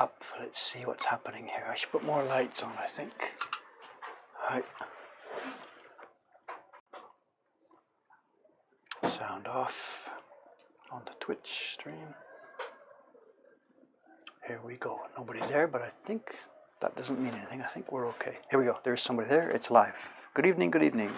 up. Let's see what's happening here. I should put more lights on, I think. Right. Sound off on the Twitch stream. Here we go. Nobody there, but I think that doesn't mean anything. I think we're okay. Here we go. There's somebody there. It's live. Good evening, good evening.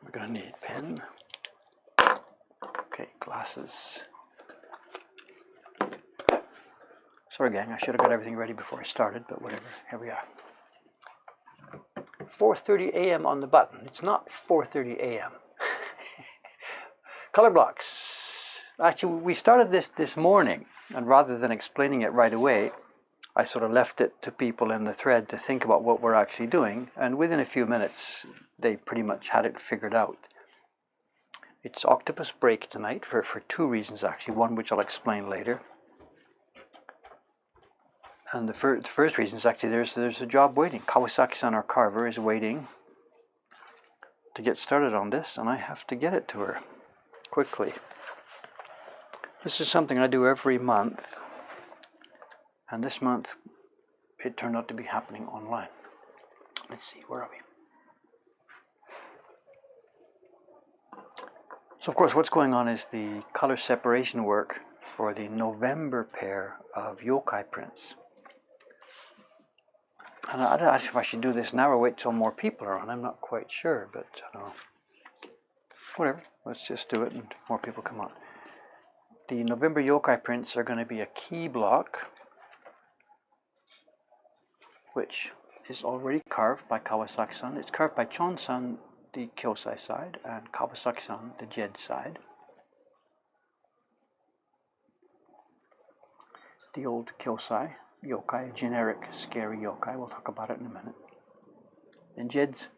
We're going to need a pen. Okay, glasses. Sorry gang, I should have got everything ready before I started, but whatever. Here we are. 4:30 a.m. on the button. It's not 4:30 a.m. Color blocks. Actually, we started this morning, and rather than explaining it right away, I sort of left it to people in the thread to think about what we're actually doing, and within a few minutes, they pretty much had it figured out. It's octopus break tonight for two reasons actually, one which I'll explain later. And the first reason is actually there's a job waiting. Kawasaki-san, our carver, is waiting to get started on this, and I have to get it to her quickly. This is something I do every month, and this month it turned out to be happening online. Let's see, where are we? So of course what's going on is the color separation work for the November pair of yokai prints. And I don't know if I should do this now or wait till more people are on. I'm not quite sure, but whatever. Let's just do it and more people come on. The November yokai prints are going to be a key block, which is already carved by Kawasaki-san. It's carved by Chon-san, the Kyosai side, and Kawasaki-san, the Jed side. The old Kyosai yokai, generic scary yokai, we'll talk about it in a minute. Then Jed's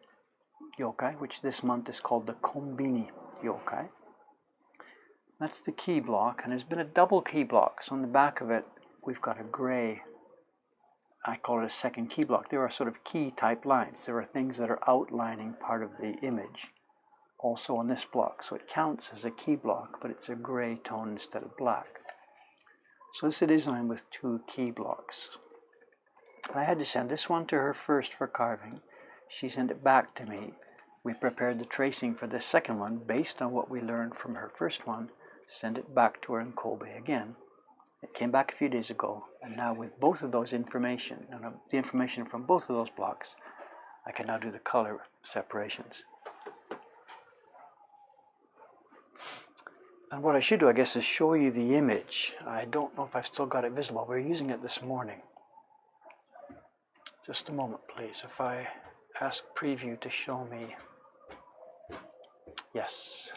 yokai, which this month is called the Kombini yokai. That's the key block, and there's been a double key block. So on the back of it, we've got a gray, I call it a second key block. There are sort of key type lines. There are things that are outlining part of the image also on this block. So it counts as a key block, but it's a gray tone instead of black. So this is a design with two key blocks. I had to send this one to her first for carving. She sent it back to me. We prepared the tracing for this second one based on what we learned from her first one. Send it back to her in Kobe again. It came back a few days ago, and now with both of those information, and the information from both of those blocks, I can now do the color separations. And what I should do, I guess, is show you the image. I don't know if I've still got it visible. We were using it this morning. Just a moment, please. If I ask Preview to show me. Yes.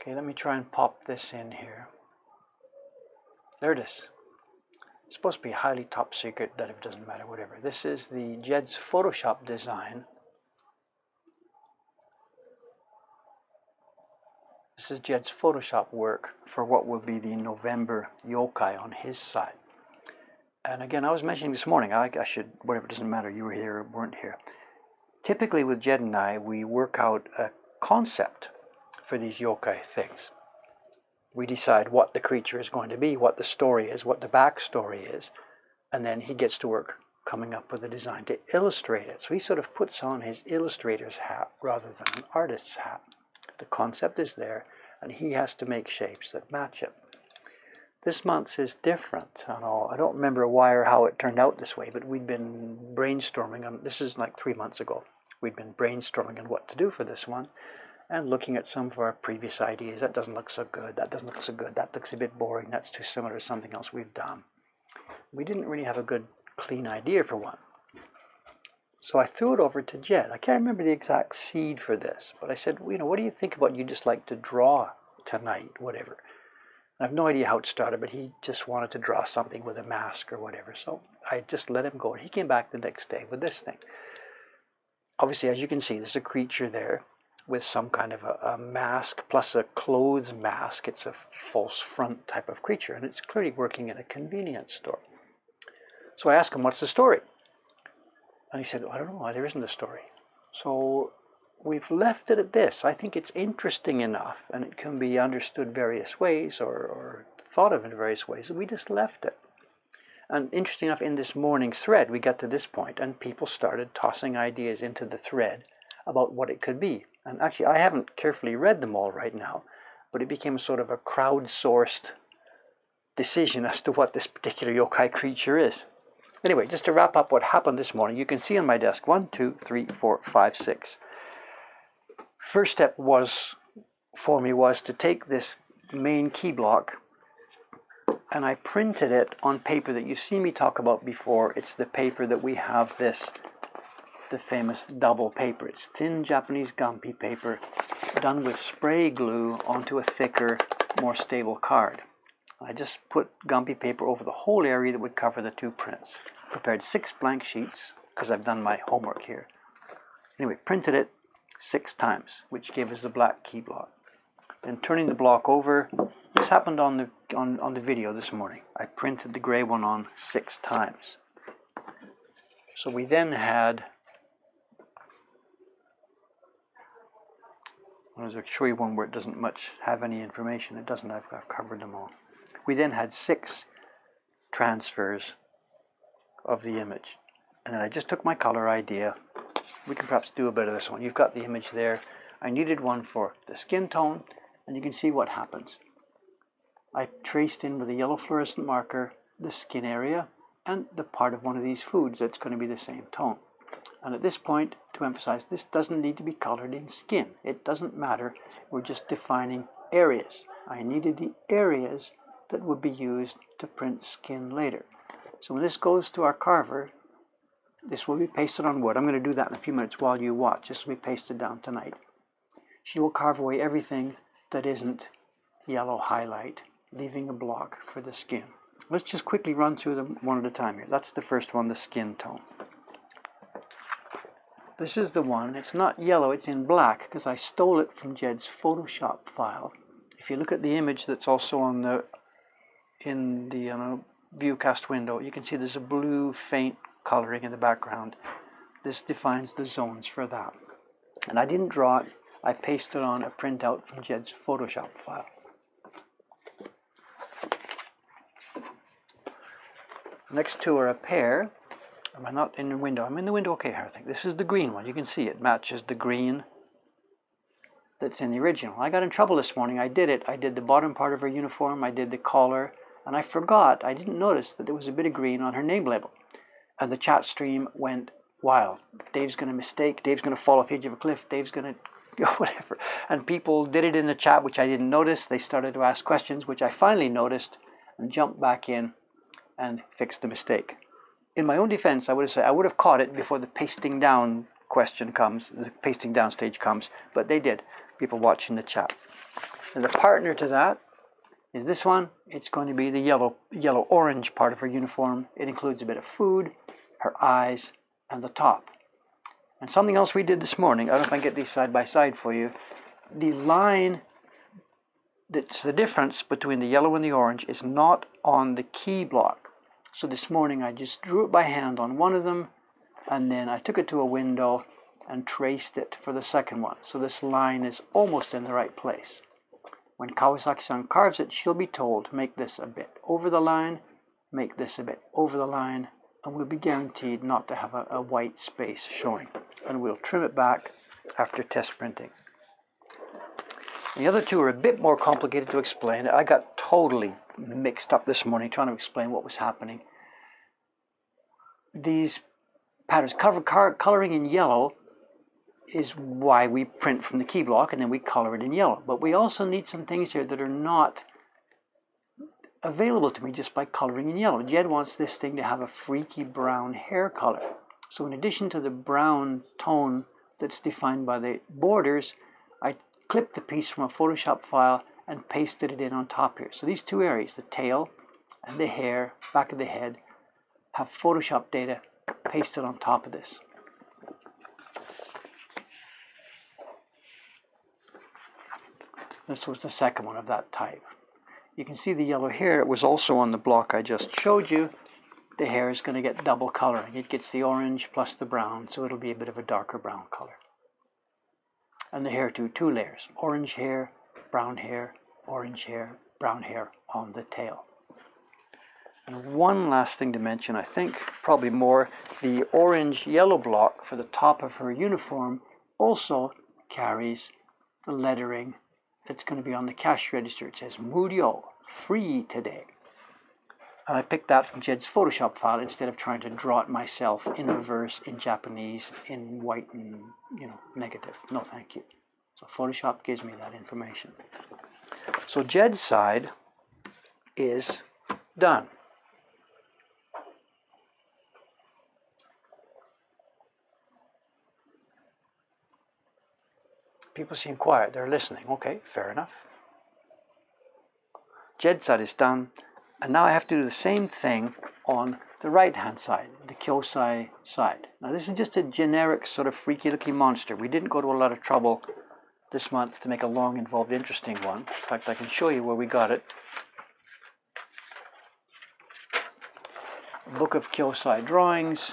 Okay, let me try and pop this in here. There it is. It's supposed to be highly top secret, that it doesn't matter, whatever. This is the Jed's Photoshop design. This is Jed's Photoshop work for what will be the November yokai on his side. And again, I was mentioning this morning, I should, whatever, it doesn't matter, you were here or weren't here. Typically with Jed and I, we work out a concept for these yokai things. We decide what the creature is going to be, what the story is, what the backstory is, and then he gets to work coming up with a design to illustrate it. So he sort of puts on his illustrator's hat rather than an artist's hat. The concept is there, and he has to make shapes that match it. This month's is different. I don't remember why or how it turned out this way, but we'd been brainstorming on, this is like 3 months ago, we'd been brainstorming on what to do for this one, and looking at some of our previous ideas. That doesn't look so good, that doesn't look so good, that looks a bit boring, that's too similar to something else we've done. We didn't really have a good, clean idea for one. So I threw it over to Jed. I can't remember the exact seed for this, but I said, you know, what do you think about, you just like to draw tonight, whatever. I have no idea how it started, but he just wanted to draw something with a mask or whatever. So I just let him go. And he came back the next day with this thing. obviously, as you can see, there's a creature there with some kind of a mask plus a clothes mask. It's a false front type of creature, and it's clearly working in a convenience store. So I asked him, what's the story? And he said, I don't know, there isn't a story. So we've left it at this. I think it's interesting enough, and it can be understood various ways or thought of in various ways, and we just left it. And interesting enough, in this morning's thread, we got to this point, and people started tossing ideas into the thread about what it could be. And actually, I haven't carefully read them all right now, but it became sort of a crowdsourced decision as to what this particular yokai creature is. Anyway, just to wrap up what happened this morning, you can see on my desk 1, 2, 3, 4, 5, 6. First step for me was to take this main key block, and I printed it on paper that you've seen me talk about before. It's the paper that we have the famous double paper. It's thin Japanese gampi paper done with spray glue onto a thicker, more stable card. I just put gampi paper over the whole area that would cover the 2 prints. Prepared 6 blank sheets, because I've done my homework here. Anyway, printed it 6 times, which gave us the black key block. Then turning the block over, this happened on the video this morning. I printed the gray one on 6 times. So we then had, I'll show you one where it doesn't much have any information. It doesn't, I've covered them all. We then had 6 transfers of the image. And then I just took my color idea. We can perhaps do a bit of this one. You've got the image there. I needed one for the skin tone, and you can see what happens. I traced in with a yellow fluorescent marker the skin area and the part of one of these foods that's going to be the same tone. And at this point, to emphasize, this doesn't need to be colored in skin. It doesn't matter. We're just defining areas. I needed the areas that would be used to print skin later. So when this goes to our carver, this will be pasted on wood. I'm going to do that in a few minutes while you watch. This will be pasted down tonight. She will carve away everything that isn't yellow highlight, leaving a block for the skin. Let's just quickly run through them one at a time here. That's the first one, the skin tone. This is the one. It's not yellow, it's in black, because I stole it from Jed's Photoshop file. If you look at the image that's also on in the viewcast window, you can see there's a blue faint coloring in the background. This defines the zones for that. And I didn't draw it. I pasted on a printout from Jed's Photoshop file. Next two are a pair. Am I not in the window? I'm in the window. Okay, I think this is the green one. You can see it matches the green that's in the original. I got in trouble this morning. I did it. I did the bottom part of her uniform. I did the collar. And I forgot, I didn't notice that there was a bit of green on her name label. And the chat stream went wild. Dave's going to mistake. Dave's going to fall off the edge of a cliff. Dave's going to go whatever. And people did it in the chat, which I didn't notice. They started to ask questions, which I finally noticed and jumped back in and fixed the mistake. In my own defense, I would have caught it before the pasting down question comes, the pasting down stage comes, but they did, people watching the chat. And the partner to that is this one. It's going to be the yellow-orange part of her uniform. It includes a bit of food, her eyes, and the top. And something else we did this morning, I don't know if I can get these side by side for you. The line that's the difference between the yellow and the orange is not on the key block. So this morning I just drew it by hand on one of them, and then I took it to a window and traced it for the second one. So this line is almost in the right place. When Kawasaki-san carves it, she'll be told, make this a bit over the line, make this a bit over the line, and we'll be guaranteed not to have a white space showing. And we'll trim it back after test printing. The other two are a bit more complicated to explain. I got totally mixed up this morning trying to explain what was happening. These patterns, coloring in yellow, is why we print from the key block and then we color it in yellow. But we also need some things here that are not available to me just by coloring in yellow. Jed wants this thing to have a freaky brown hair color. So in addition to the brown tone that's defined by the borders, I clipped a piece from a Photoshop file and pasted it in on top here. So these two areas, the tail and the hair, back of the head, have Photoshop data pasted on top of this. This was the second one of that type. You can see the yellow here. It was also on the block I just showed you. The hair is going to get double coloring. It gets the orange plus the brown, so it'll be a bit of a darker brown color. And the hair too, 2 layers. Orange hair, brown hair, orange hair, brown hair on the tail. And one last thing to mention, I think probably more, the orange-yellow block for the top of her uniform also carries the lettering that's going to be on the cash register. It says Murio, free today. And I picked that from Jed's Photoshop file instead of trying to draw it myself in reverse, in Japanese, in white and, negative. No, thank you. So Photoshop gives me that information. So Jed's side is done. People seem quiet. They're listening. Okay, fair enough. Jed's side is done. And now I have to do the same thing on the right-hand side, the Kyosai side. Now this is just a generic sort of freaky-looking monster. We didn't go to a lot of trouble this month to make a long, involved, interesting one. In fact, I can show you where we got it. Book of Kyosai drawings.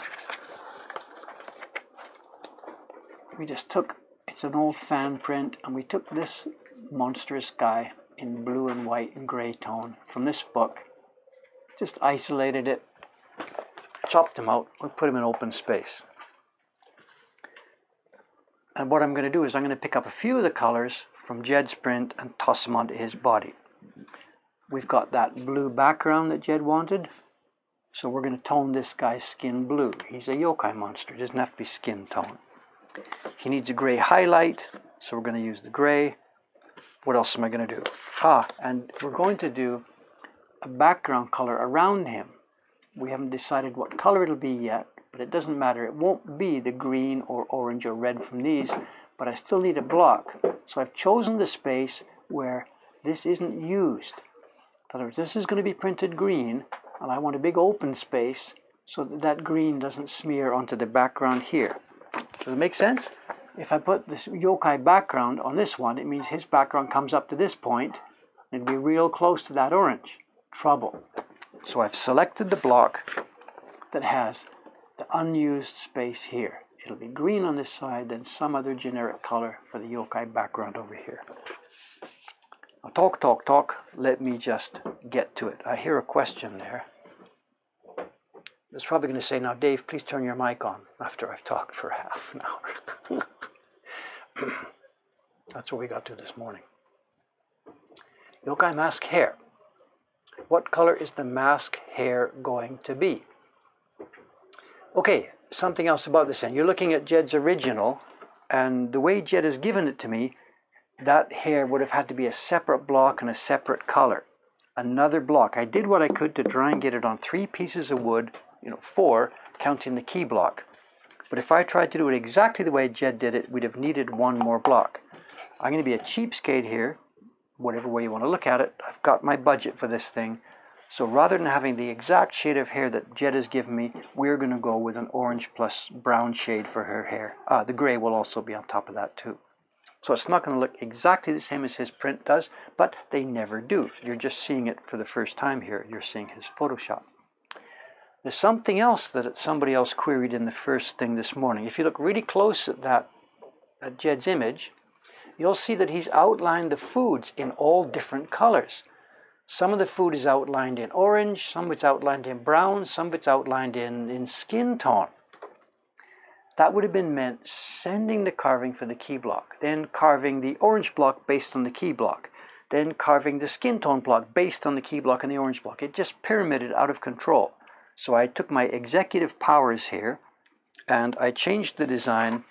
We just took, it's an old fan print, and we took this monstrous guy in blue and white and gray tone from this book. Just isolated it, chopped him out, and put him in open space. And what I'm going to do is I'm going to pick up a few of the colors from Jed's print and toss them onto his body. We've got that blue background that Jed wanted, so we're going to tone this guy's skin blue. He's a yokai monster, it doesn't have to be skin tone. He needs a gray highlight, so we're going to use the gray. What else am I going to do? And we're going to do a background color around him. We haven't decided what color it'll be yet, but it doesn't matter. It won't be the green or orange or red from these, but I still need a block. So I've chosen the space where this isn't used. In other words, this is going to be printed green, and I want a big open space so that that green doesn't smear onto the background here. Does it make sense? If I put this yokai background on this one, it means his background comes up to this point, and it'll be real close to that orange. Trouble. So I've selected the block that has the unused space here. It'll be green on this side, then some other generic color for the yokai background over here. Now talk. Let me just get to it. I hear a question there. It's probably going to say, now Dave, please turn your mic on after I've talked for half an hour. That's what we got to this morning. Yokai mask hair. What color is the mask hair going to be? Okay, something else about this end. You're looking at Jed's original, and the way Jed has given it to me, that hair would have had to be a separate block and a separate color. Another block. I did what I could to try and get it on 3 pieces of wood, 4, counting the key block. But if I tried to do it exactly the way Jed did it, we'd have needed 1 more block. I'm going to be a cheapskate here. Whatever way you want to look at it, I've got my budget for this thing. So rather than having the exact shade of hair that Jed has given me, we're going to go with an orange plus brown shade for her hair. The gray will also be on top of that too. So it's not going to look exactly the same as his print does, but they never do. You're just seeing it for the first time here. You're seeing his Photoshop. There's something else that somebody else queried in the first thing this morning. If you look really close at Jed's image, you'll see that he's outlined the foods in all different colors. Some of the food is outlined in orange, some of it's outlined in brown, some of it's outlined in skin tone. That would have been meant sending the carving for the key block, then carving the orange block based on the key block, then carving the skin tone block based on the key block and the orange block. It just pyramided out of control. So I took my executive powers here and I changed the design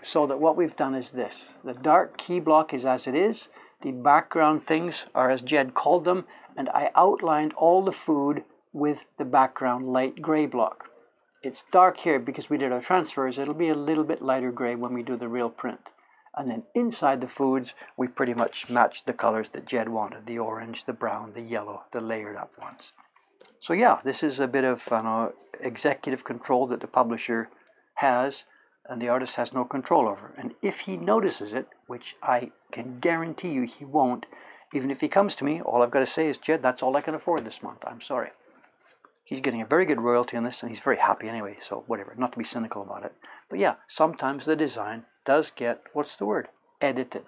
so that what we've done is this. The dark key block is as it is, the background things are as Jed called them, and I outlined all the food with the background light gray block. It's dark here because we did our transfers. It'll be a little bit lighter gray when we do the real print. And then inside the foods, we pretty much matched the colors that Jed wanted, the orange, the brown, the yellow, the layered up ones. So yeah, this is a bit of executive control that the publisher has and the artist has no control over. And if he notices it, which I can guarantee you he won't, even if he comes to me, all I've got to say is, Jed, that's all I can afford this month. I'm sorry. He's getting a very good royalty on this, and he's very happy anyway, so whatever, not to be cynical about it. But yeah, sometimes the design does get, what's the word, edited.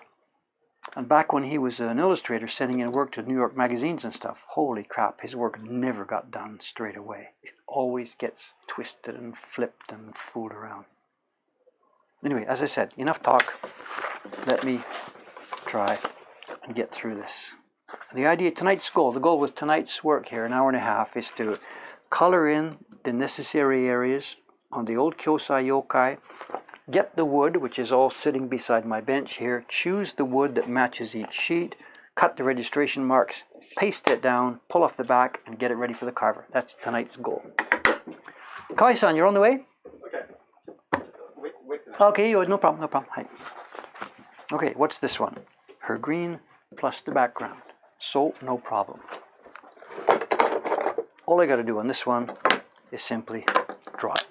And back when he was an illustrator sending in work to New York magazines and stuff, holy crap, his work never got done straight away. It always gets twisted and flipped and fooled around. Anyway, as I said, enough talk. Let me try and get through this. The idea, tonight's goal, the goal with tonight's work here, an hour and a half, is to color in the necessary areas on the old Kyosai yokai, get the wood, which is all sitting beside my bench here, choose the wood that matches each sheet, cut the registration marks, paste it down, pull off the back, and get it ready for the carver. That's tonight's goal. Kai-san, you're on the way? Okay. Wait. Okay, no problem, no problem. Hi. Okay, what's this one? Her green plus the background. So, no problem. All I got to do on this one is simply draw it.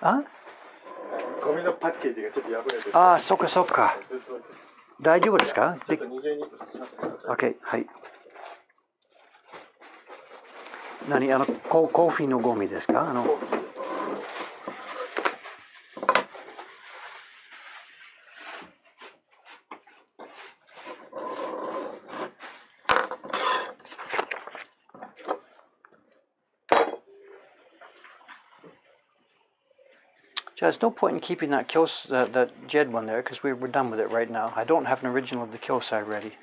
Huh? ゴミのパッケージがちょっと破れてる。ああ、そっかそっか。大丈夫ですか？ちょっと二重にしますか。OK、はい。何、コーヒーのゴミですか？There's no point in keeping that Jed one there because we're done with it right now. I don't have an original of the Kyosai ready.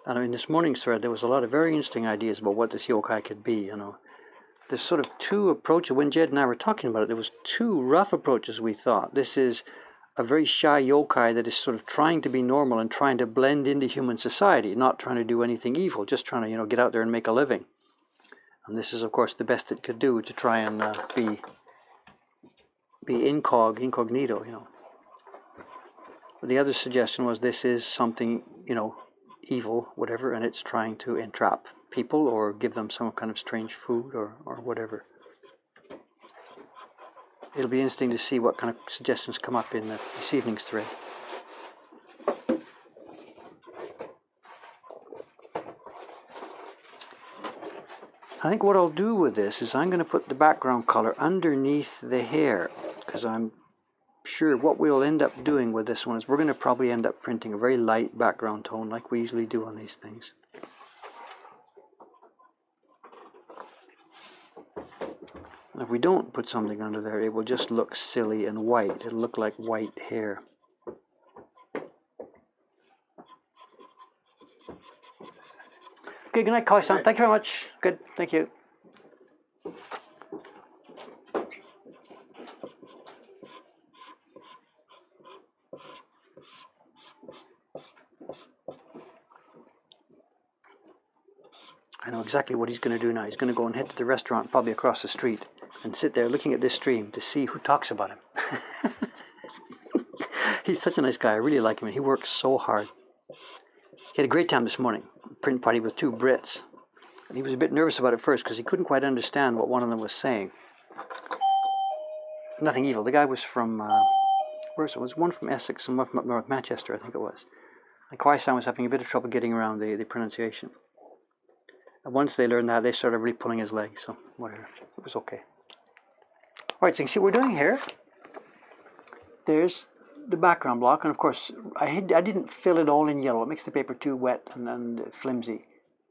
And in this morning's thread, there was a lot of very interesting ideas about what this yokai could be, you know. There's sort of two approaches. When Jed and I were talking about it, there was two rough approaches, we thought. This is a very shy yokai that is sort of trying to be normal and trying to blend into human society, not trying to do anything evil, just trying to, you know, get out there and make a living. And this is, of course, the best it could do to try and be incognito, you know. But the other suggestion was this is something, you know, evil, whatever, and it's trying to entrap people or give them some kind of strange food or whatever. It'll be interesting to see what kind of suggestions come up in this evening's thread. I think what I'll do with this is I'm going to put the background color underneath the hair, because I'm sure what we'll end up doing with this one is we're going to probably end up printing a very light background tone like we usually do on these things. And if we don't put something under there, it will just look silly and white. It'll look like white hair. Okay, good night, Kai-san. Thank you very much. Good, thank you. I know exactly what he's going to do now. He's going to go and head to the restaurant, probably across the street, and sit there looking at this stream to see who talks about him. He's such a nice guy. I really like him. He works so hard. He had a great time this morning. Print party with 2 Brits. And he was a bit nervous about it first because he couldn't quite understand what one of them was saying. Nothing evil. The guy was from, where was it? Was one from Essex and one from up north, Manchester, I think it was. And Kwai-san was having a bit of trouble getting around the pronunciation. And once they learned that, they started really pulling his leg, so whatever. It was okay. Alright, so you can see what we're doing here. There's the background block, and of course, I didn't fill it all in yellow. It makes the paper too wet and flimsy.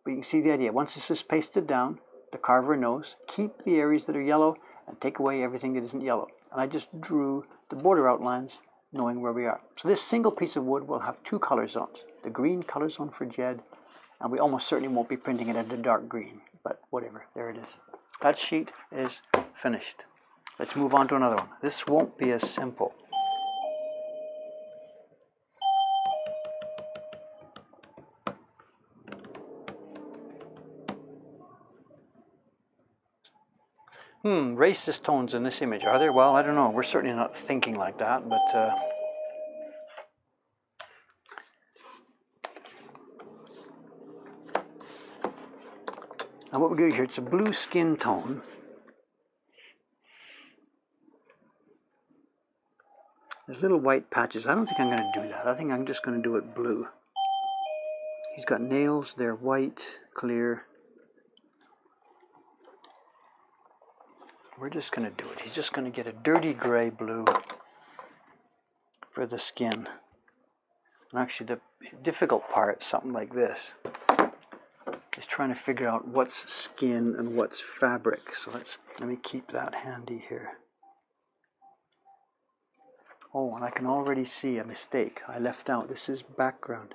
But you can see the idea. Once this is pasted down, the carver knows, keep the areas that are yellow and take away everything that isn't yellow. And I just drew the border outlines knowing where we are. So this single piece of wood will have 2 color zones. The green color zone for Jed, and we almost certainly won't be printing it at a dark green, but whatever, there it is. That sheet is finished. Let's move on to another one. This won't be as simple. Racist tones in this image, are there? Well, I don't know. We're certainly not thinking like that, but and what we do here, it's a blue skin tone. There's little white patches. I don't think I'm going to do that. I think I'm just going to do it blue. He's got nails. They're white, clear. We're just going to do it. He's just going to get a dirty gray blue for the skin. And actually the difficult part, something like this, is trying to figure out what's skin and what's fabric. So let me keep that handy here. Oh, and I can already see a mistake. I left out, this is background.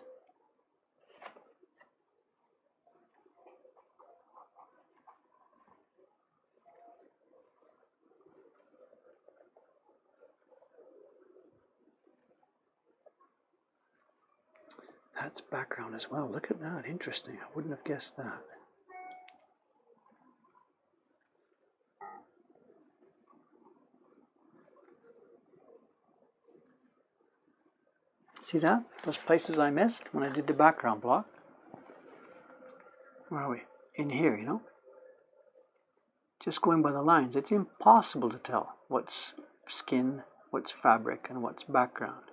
That's background as well. Look at that. Interesting. I wouldn't have guessed that. See that? Those places I missed when I did the background block. Where are we? In here, you know? Just going by the lines, it's impossible to tell what's skin, what's fabric, and what's background.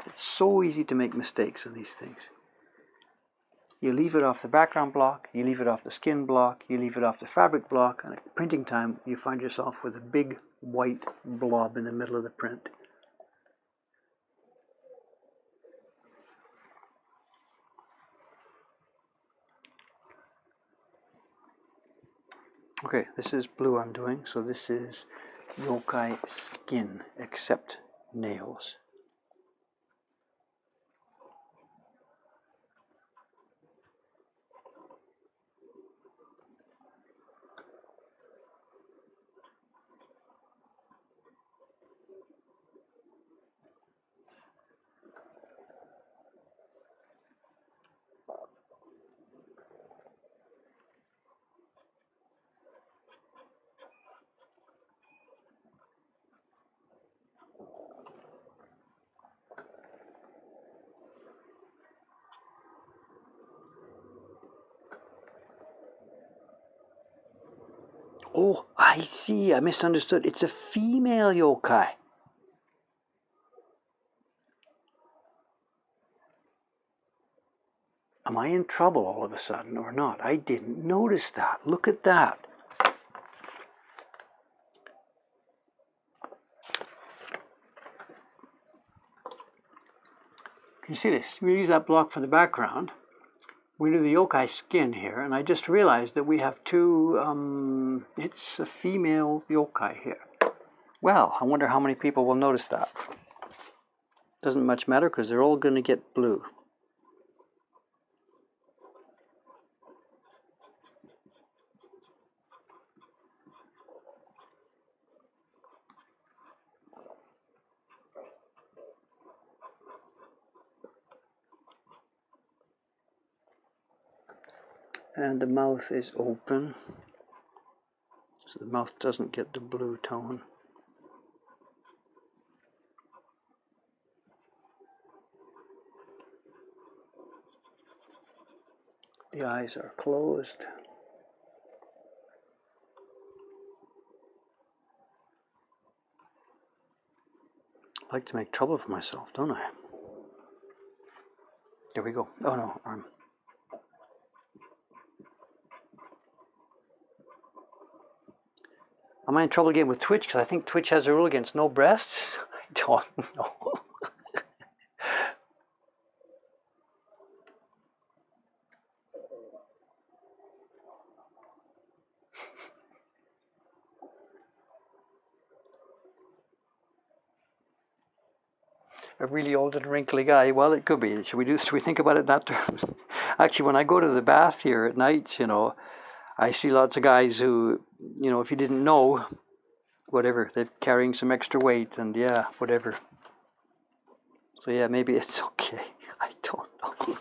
It's so easy to make mistakes in these things. You leave it off the background block, you leave it off the skin block, you leave it off the fabric block, and at printing time you find yourself with a big white blob in the middle of the print. Okay, this is blue I'm doing, so this is yokai skin, except nails. Oh, I see. I misunderstood. It's a female yokai. Am I in trouble all of a sudden or not? I didn't notice that. Look at that. Can you see this? We use that block for the background. We do the yokai skin here, and I just realized that we have 2, it's a female yokai here. Well, I wonder how many people will notice that. Doesn't much matter because they're all going to get blue. And the mouth is open, so the mouth doesn't get the blue tone. The eyes are closed. I like to make trouble for myself, don't I? There we go. Oh no, arm. Am I in trouble again with Twitch? Because I think Twitch has a rule against no breasts. I don't know. A really old and wrinkly guy. Well, it could be. Should we think about it that terms? Actually, when I go to the bath here at night, I see lots of guys who, if you didn't know, whatever, they're carrying some extra weight and yeah, whatever. So yeah, maybe it's okay. I don't know.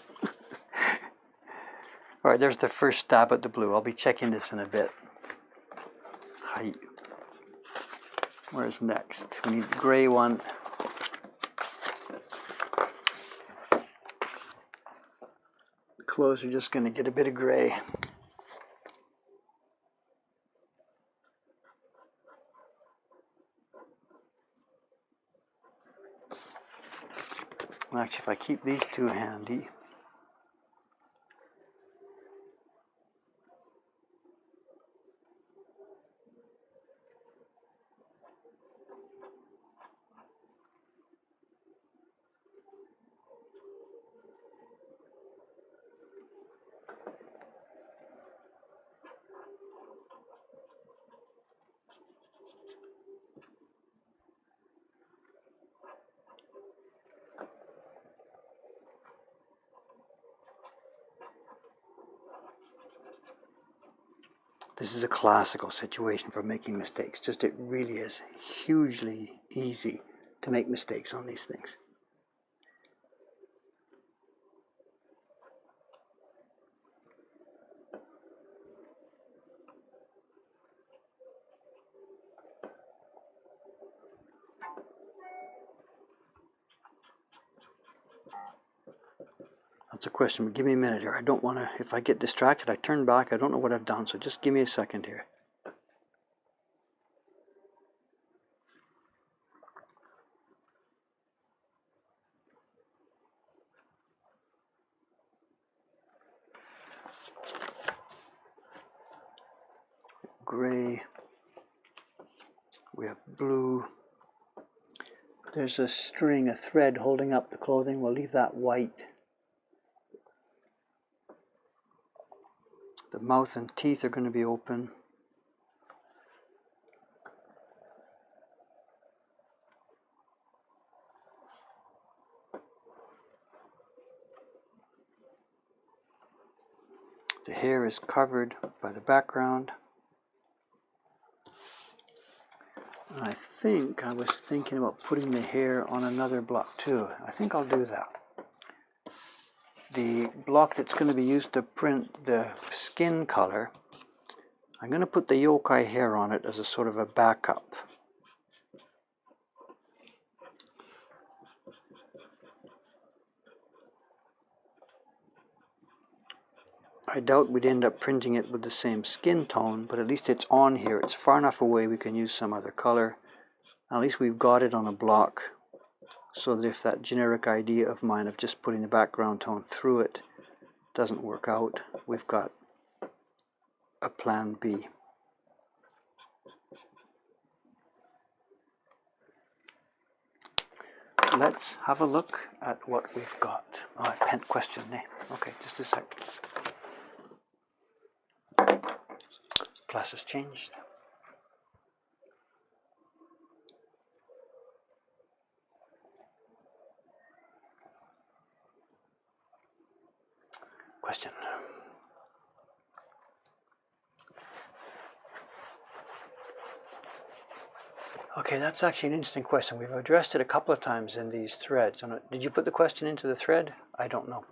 All right, there's the first stab at the blue. I'll be checking this in a bit. Height. Where's next? We need the gray one. Clothes are just going to get a bit of gray. Actually, if I keep these two handy. This is a classical situation for making mistakes. Just it really is hugely easy to make mistakes on these things. That's a question, but give me a minute here. I don't want to, if I get distracted, I turn back. I don't know what I've done, so just give me a second here. Gray. We have blue. There's a string, a thread holding up the clothing. We'll leave that white. The mouth and teeth are going to be open. The hair is covered by the background. And I think I was thinking about putting the hair on another block too. I think I'll do that. The block that's going to be used to print the skin color, I'm going to put the yokai hair on it as a sort of a backup. I doubt we'd end up printing it with the same skin tone, but at least it's on here. It's far enough away we can use some other color. At least we've got it on a block, so that if that generic idea of mine of just putting the background tone through it doesn't work out, we've got a plan B. Let's have a look at what we've got. Oh, pen question, eh? Okay, just a sec. Class has changed. Question. Okay, that's actually an interesting question. We've addressed it a couple of times in these threads. Did you put the question into the thread? I don't know.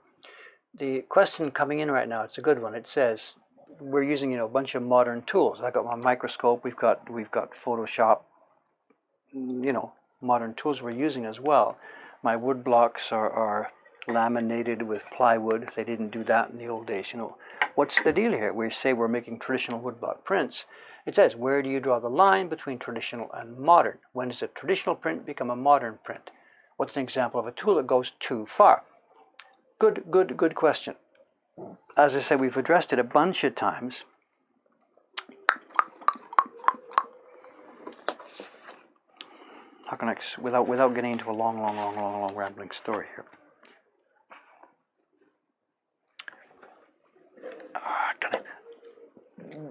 The question coming in right now, it's a good one. It says, we're using a bunch of modern tools. I got my microscope, we've got Photoshop, modern tools we're using as well. My wood blocks are laminated with plywood. They didn't do that in the old days, you know. What's the deal here? We say we're making traditional woodblock prints. It says, where do you draw the line between traditional and modern? When does a traditional print become a modern print? What's an example of a tool that goes too far? Good question. As I said, we've addressed it a bunch of times. How can I, without getting into a long rambling story here.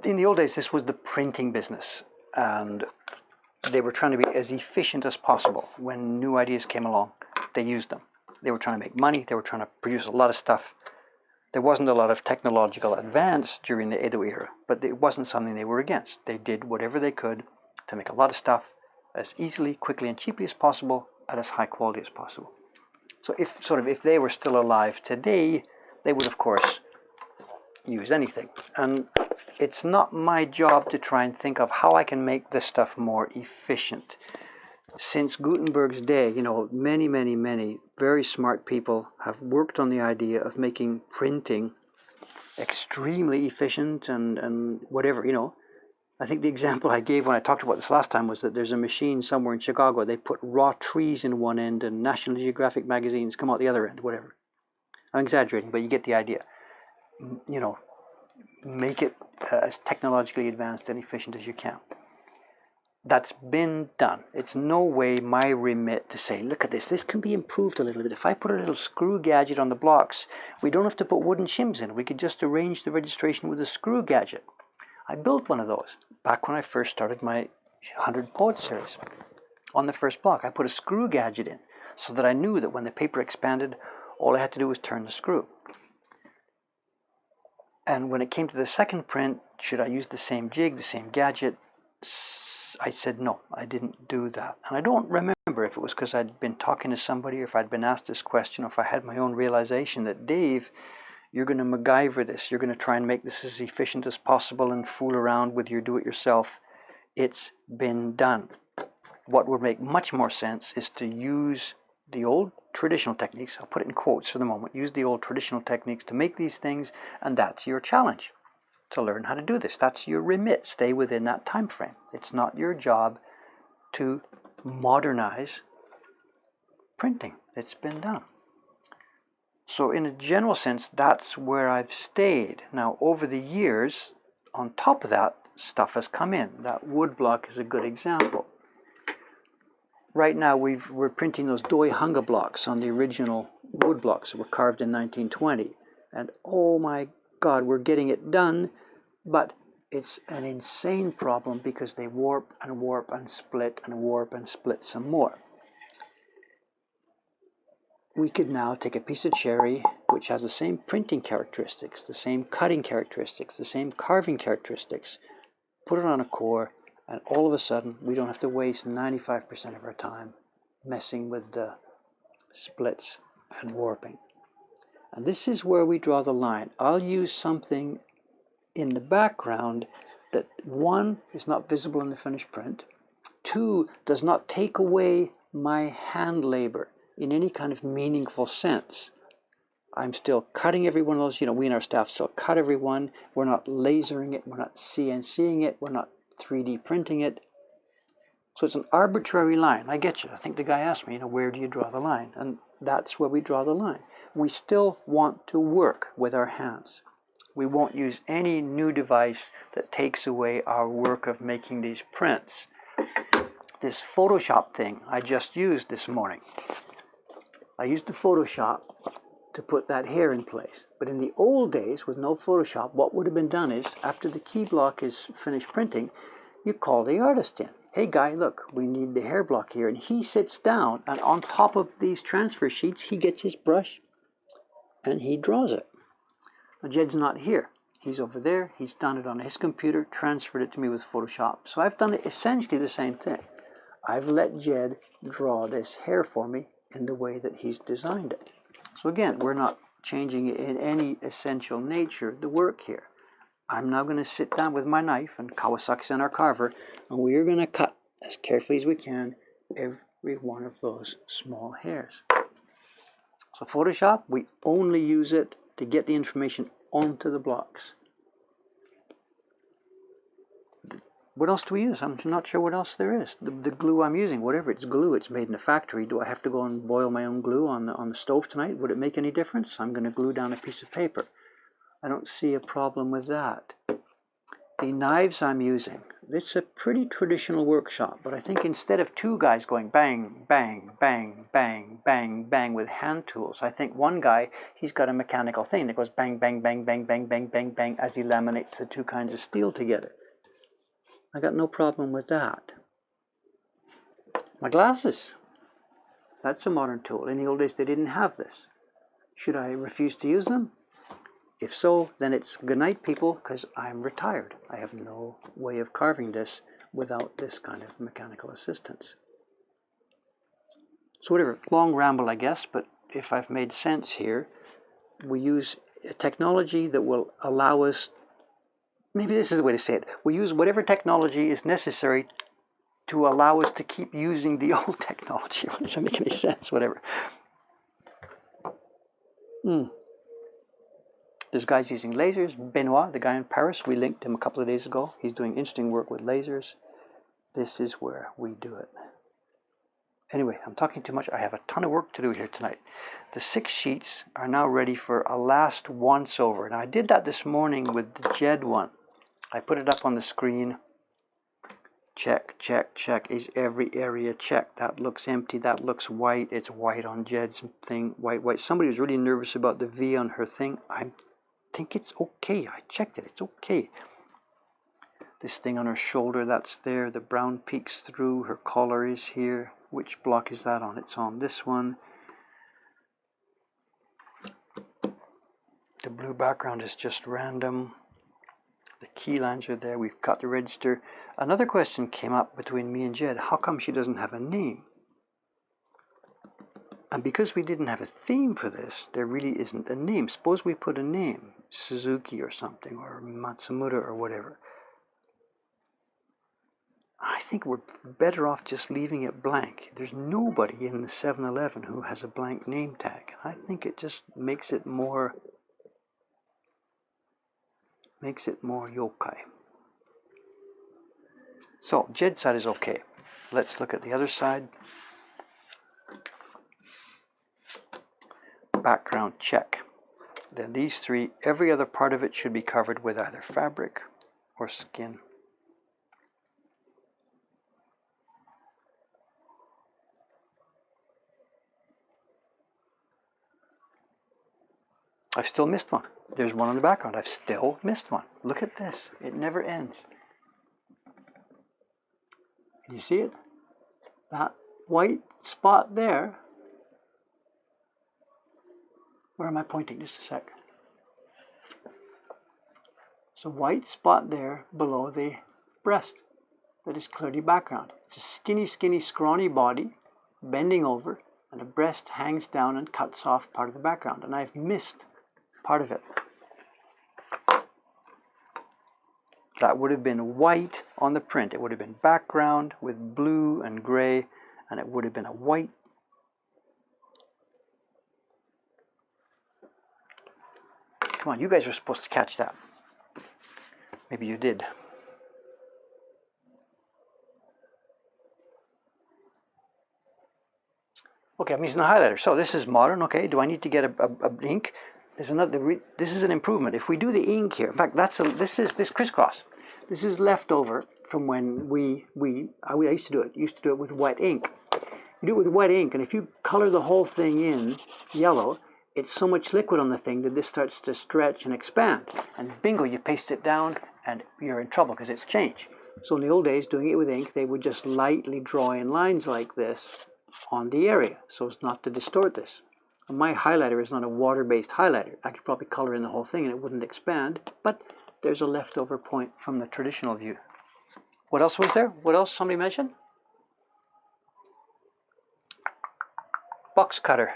In the old days, this was the printing business, and they were trying to be as efficient as possible. When new ideas came along, they used them. They were trying to make money. They were trying to produce a lot of stuff. There wasn't a lot of technological advance during the Edo era, but it wasn't something they were against. They did whatever they could to make a lot of stuff as easily, quickly, and cheaply as possible at as high quality as possible. So if they were still alive today, they would of course use anything. And it's not my job to try and think of how I can make this stuff more efficient. Since Gutenberg's day, you know, many very smart people have worked on the idea of making printing extremely efficient and whatever, you know. I think the example I gave when I talked about this last time was that there's a machine somewhere in Chicago. They put raw trees in one end and National Geographic magazines come out the other end, whatever. I'm exaggerating, but you get the idea. You know, make it as technologically advanced and efficient as you can. That's been done. It's no way my remit to say, look at this, this can be improved a little bit. If I put a little screw gadget on the blocks, we don't have to put wooden shims in. We could just arrange the registration with a screw gadget. I built one of those back when I first started my 100 Poets series. On the first block, I put a screw gadget in so that I knew that when the paper expanded, all I had to do was turn the screw. And when it came to the second print, should I use the same jig, the same gadget? I said no, I didn't do that. And I don't remember if it was because I'd been talking to somebody or if I'd been asked this question or if I had my own realization that, Dave, you're going to MacGyver this. You're going to try and make this as efficient as possible and fool around with your do-it-yourself. It's been done. What would make much more sense is to use the old traditional techniques. I'll put it in quotes for the moment. Use the old traditional techniques to make these things, and that's your challenge, to learn how to do this. That's your remit. Stay within that time frame. It's not your job to modernize printing. It's been done. So in a general sense, that's where I've stayed. Now, over the years, on top of that, stuff has come in. That woodblock is a good example. Right now, we're printing those Doi Hunga blocks on the original woodblocks that were carved in 1920. And oh my God, we're getting it done, but it's an insane problem because they warp and split and warp and split some more. We could now take a piece of cherry, which has the same printing characteristics, the same cutting characteristics, the same carving characteristics, put it on a core, and all of a sudden, we don't have to waste 95% of our time messing with the splits and warping. And this is where we draw the line. I'll use something in the background that, one, is not visible in the finished print, two, does not take away my hand labor in any kind of meaningful sense. I'm still cutting every one of those, we in our staff still cut every one. We're not lasering it, we're not CNCing it, we're not 3D printing it. So it's an arbitrary line. I get you. I think the guy asked me, where do you draw the line? And that's where we draw the line. We still want to work with our hands. We won't use any new device that takes away our work of making these prints. This Photoshop thing I just used this morning. I used the Photoshop to put that hair in place. But in the old days, with no Photoshop, what would have been done is, after the key block is finished printing, you call the artist in. Hey guy, look, we need the hair block here. And he sits down, and on top of these transfer sheets, he gets his brush, and he draws it. Now Jed's not here. He's over there. He's done it on his computer, transferred it to me with Photoshop. So I've done essentially the same thing. I've let Jed draw this hair for me in the way that he's designed it. So again, we're not changing in any essential nature the work here. I'm now going to sit down with my knife and Kawasaki's our carver, and we are going to cut as carefully as we can every one of those small hairs. So Photoshop, we only use it to get the information onto the blocks. What else do we use? I'm not sure what else there is. The glue I'm using, whatever, it's glue, it's made in a factory. Do I have to go and boil my own glue on the stove tonight? Would it make any difference? I'm going to glue down a piece of paper. I don't see a problem with that. The knives I'm using, it's a pretty traditional workshop, but I think instead of two guys going bang, bang, bang, bang, bang, bang with hand tools, I think one guy, he's got a mechanical thing that goes bang, bang, bang, bang, bang, bang, bang, bang as he laminates the two kinds of steel together. I got no problem with that. My glasses, that's a modern tool. In the old days they didn't have this. Should I refuse to use them? If so, then it's good night, people, because I'm retired. I have no way of carving this without this kind of mechanical assistance. So whatever, long ramble, I guess, but if I've made sense here, we use a technology that will allow us, maybe this is the way to say it, we use whatever technology is necessary to allow us to keep using the old technology. Does that make any sense? Whatever. There's guys using lasers. Benoit, the guy in Paris, we linked him a couple of days ago. He's doing interesting work with lasers. This is where we do it. Anyway, I'm talking too much. I have a ton of work to do here tonight. The 6 sheets are now ready for a last once over. And I did that this morning with the Jed one. I put it up on the screen. Check, check, check. Is every area checked? That looks empty. That looks white. It's white on Jed's thing. White, white. Somebody was really nervous about the V on her thing. I think it's okay. I checked it. It's okay. This thing on her shoulder, that's there. The brown peeks through. Her collar is here. Which block is that on? It's on this one. The blue background is just random. The key lines are there. We've got the register. Another question came up between me and Jed. How come she doesn't have a name? And because we didn't have a theme for this, there really isn't a name. Suppose we put a name, Suzuki or something, or Matsumura or whatever. I think we're better off just leaving it blank. There's nobody in the 7-Eleven who has a blank name tag. I think it just makes it more yokai. So, Jed's side is okay. Let's look at the other side. Background check. Then these 3, every other part of it should be covered with either fabric or skin. I've still missed one. There's one on the background. I've still missed one. Look at this. It never ends. Can you see it? That white spot there. Where am I pointing? Just a sec. It's a white spot there below the breast. That is clearly background. It's a skinny, skinny, scrawny body bending over, and the breast hangs down and cuts off part of the background. And I've missed part of it. That would have been white on the print. It would have been background with blue and gray, and it would have been a white. Come on, you guys were supposed to catch that. Maybe you did. Okay, I'm using a highlighter. So this is modern. Okay, do I need to get a ink? There's another. This is an improvement. If we do the ink here, in fact, this crisscross. This is left over from when I used to do it. Used to do it with wet ink. You do it with wet ink, and if you color the whole thing in yellow, it's so much liquid on the thing that this starts to stretch and expand. And bingo, you paste it down, and you're in trouble because it's changed. So in the old days, doing it with ink, they would just lightly draw in lines like this on the area so as not to distort this. And my highlighter is not a water-based highlighter. I could probably color in the whole thing and it wouldn't expand, but there's a leftover point from the traditional view. What else was there? What else somebody mentioned? Box cutter.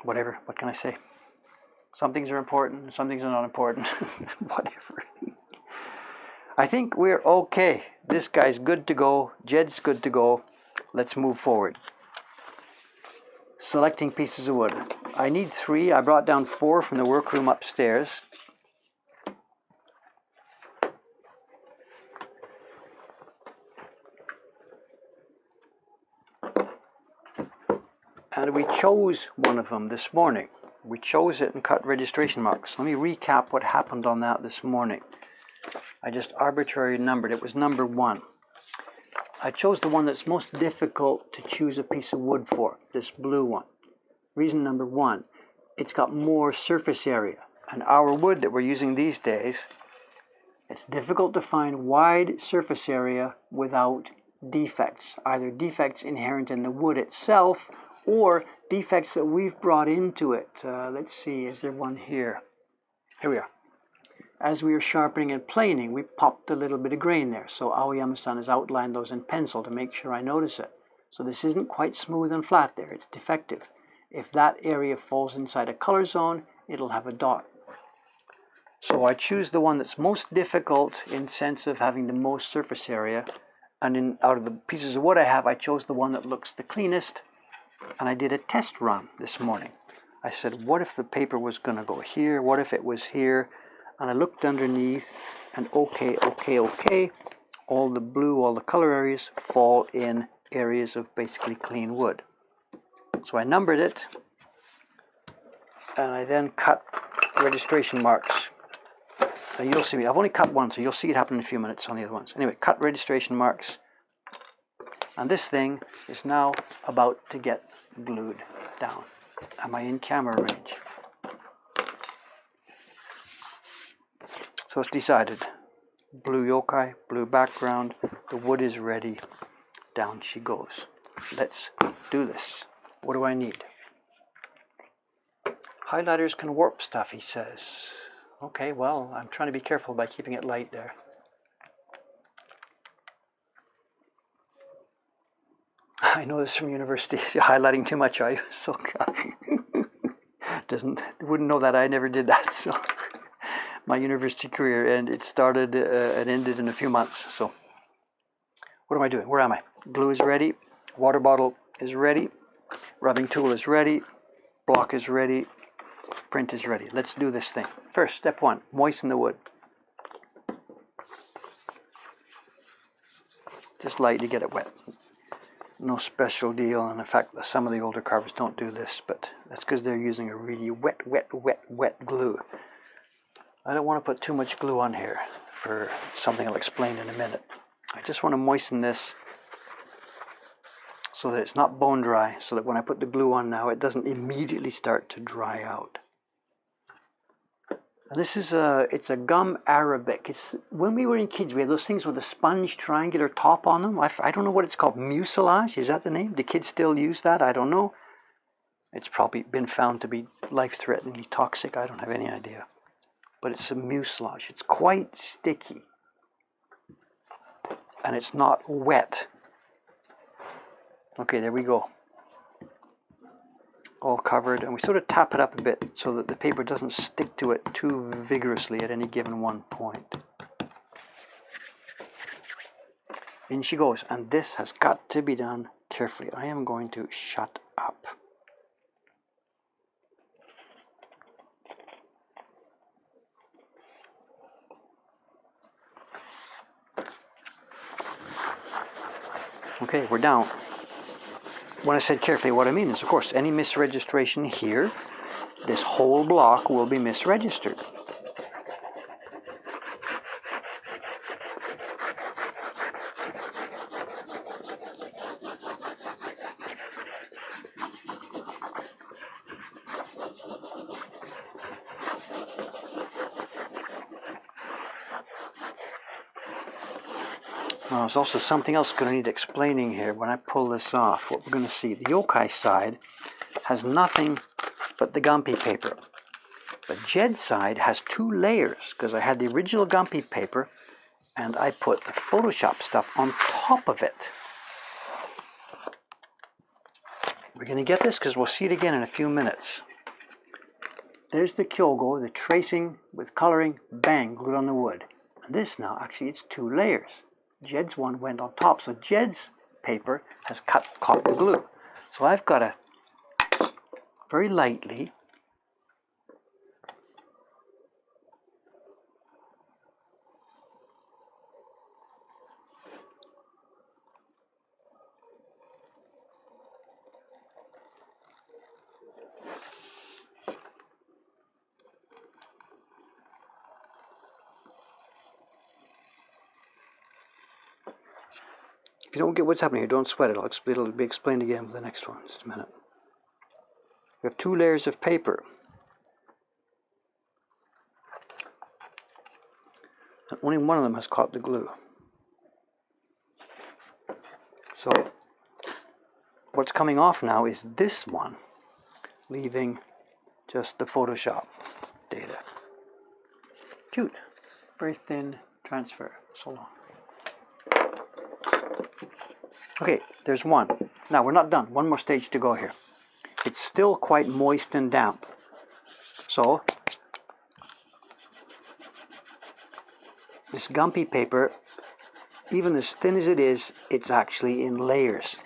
Whatever, what can I say? Some things are important, some things are not important. Whatever. I think we're okay. This guy's good to go. Jed's good to go. Let's move forward. selecting pieces of wood. I need 3. I brought down 4 from the workroom upstairs. And we chose one of them this morning. We chose it and cut registration marks. Let me recap what happened on that this morning. I just arbitrarily numbered. It was number 1. I chose the one that's most difficult to choose a piece of wood for, this blue one. Reason number 1, it's got more surface area. And our wood that we're using these days, it's difficult to find wide surface area without defects. Either defects inherent in the wood itself or defects that we've brought into it. Let's see, is there one here? Here we are. As we were sharpening and planing, we popped a little bit of grain there. So Aoyama-san has outlined those in pencil to make sure I notice it. So this isn't quite smooth and flat there, it's defective. If that area falls inside a color zone, it'll have a dot. So I choose the one that's most difficult in sense of having the most surface area. And out of the pieces of wood I have, I chose the one that looks the cleanest. And I did a test run this morning. I said, what if the paper was going to go here? What if it was here? And I looked underneath and okay. All the blue, all the color areas fall in areas of basically clean wood. So I numbered it and I then cut registration marks. Now you'll see me, I've only cut one, so you'll see it happen in a few minutes on the other ones. Anyway, cut registration marks. And this thing is now about to get glued down. Am I in camera range? So it's decided. Blue yokai, blue background, the wood is ready. Down she goes. Let's do this. What do I need? Highlighters can warp stuff, he says. Okay, well, I'm trying to be careful by keeping it light there. I know this from university. Highlighting too much, are you? So wouldn't know that. I never did that. So my university career, and it started and ended in a few months. So what am I doing? Where am I? Glue is ready. Water bottle is ready. Rubbing tool is ready. Block is ready. Print is ready. Let's do this thing. First, step 1, moisten the wood. Just lightly get it wet. No special deal, and in fact some of the older carvers don't do this, but that's because they're using a really wet glue. I don't want to put too much glue on here for something I'll explain in a minute. I just want to moisten this so that it's not bone dry, so that when I put the glue on now it doesn't immediately start to dry out. And this is it's a gum arabic. It's when we were in kids, we had those things with a sponge triangular top on them. I don't know what it's called. Mucilage, is that the name? Do kids still use that? I don't know. It's probably been found to be life-threateningly toxic. I don't have any idea. But it's a mucilage. It's quite sticky. And it's not wet. Okay, there we go. All covered, and we sort of tap it up a bit so that the paper doesn't stick to it too vigorously at any given one point. In she goes, and this has got to be done carefully. I am going to shut up. Okay, we're down. When I said carefully, what I mean is, of course, any misregistration here, this whole block will be misregistered. Now, there's also something else going to need explaining here when I pull this off. What we're going to see, the yokai side has nothing but the Gampi paper. But Jed's side has 2 layers, because I had the original Gampi paper and I put the Photoshop stuff on top of it. We're going to get this because we'll see it again in a few minutes. There's the Kyogo, the tracing with coloring, bang, glued on the wood. And this now, actually, it's 2 layers. Jed's one went on top, so Jed's paper has caught the glue. So I've got to very lightly. If you don't get what's happening here, don't sweat it. It'll be explained again with the next one in just a minute. We have 2 layers of paper. And only one of them has caught the glue. So what's coming off now is this one, leaving just the Photoshop data. Cute. Very thin transfer. So long. Okay, there's one. Now we're not done. One more stage to go here. It's still quite moist and damp. So this Gumpy paper, even as thin as it is, it's actually in layers.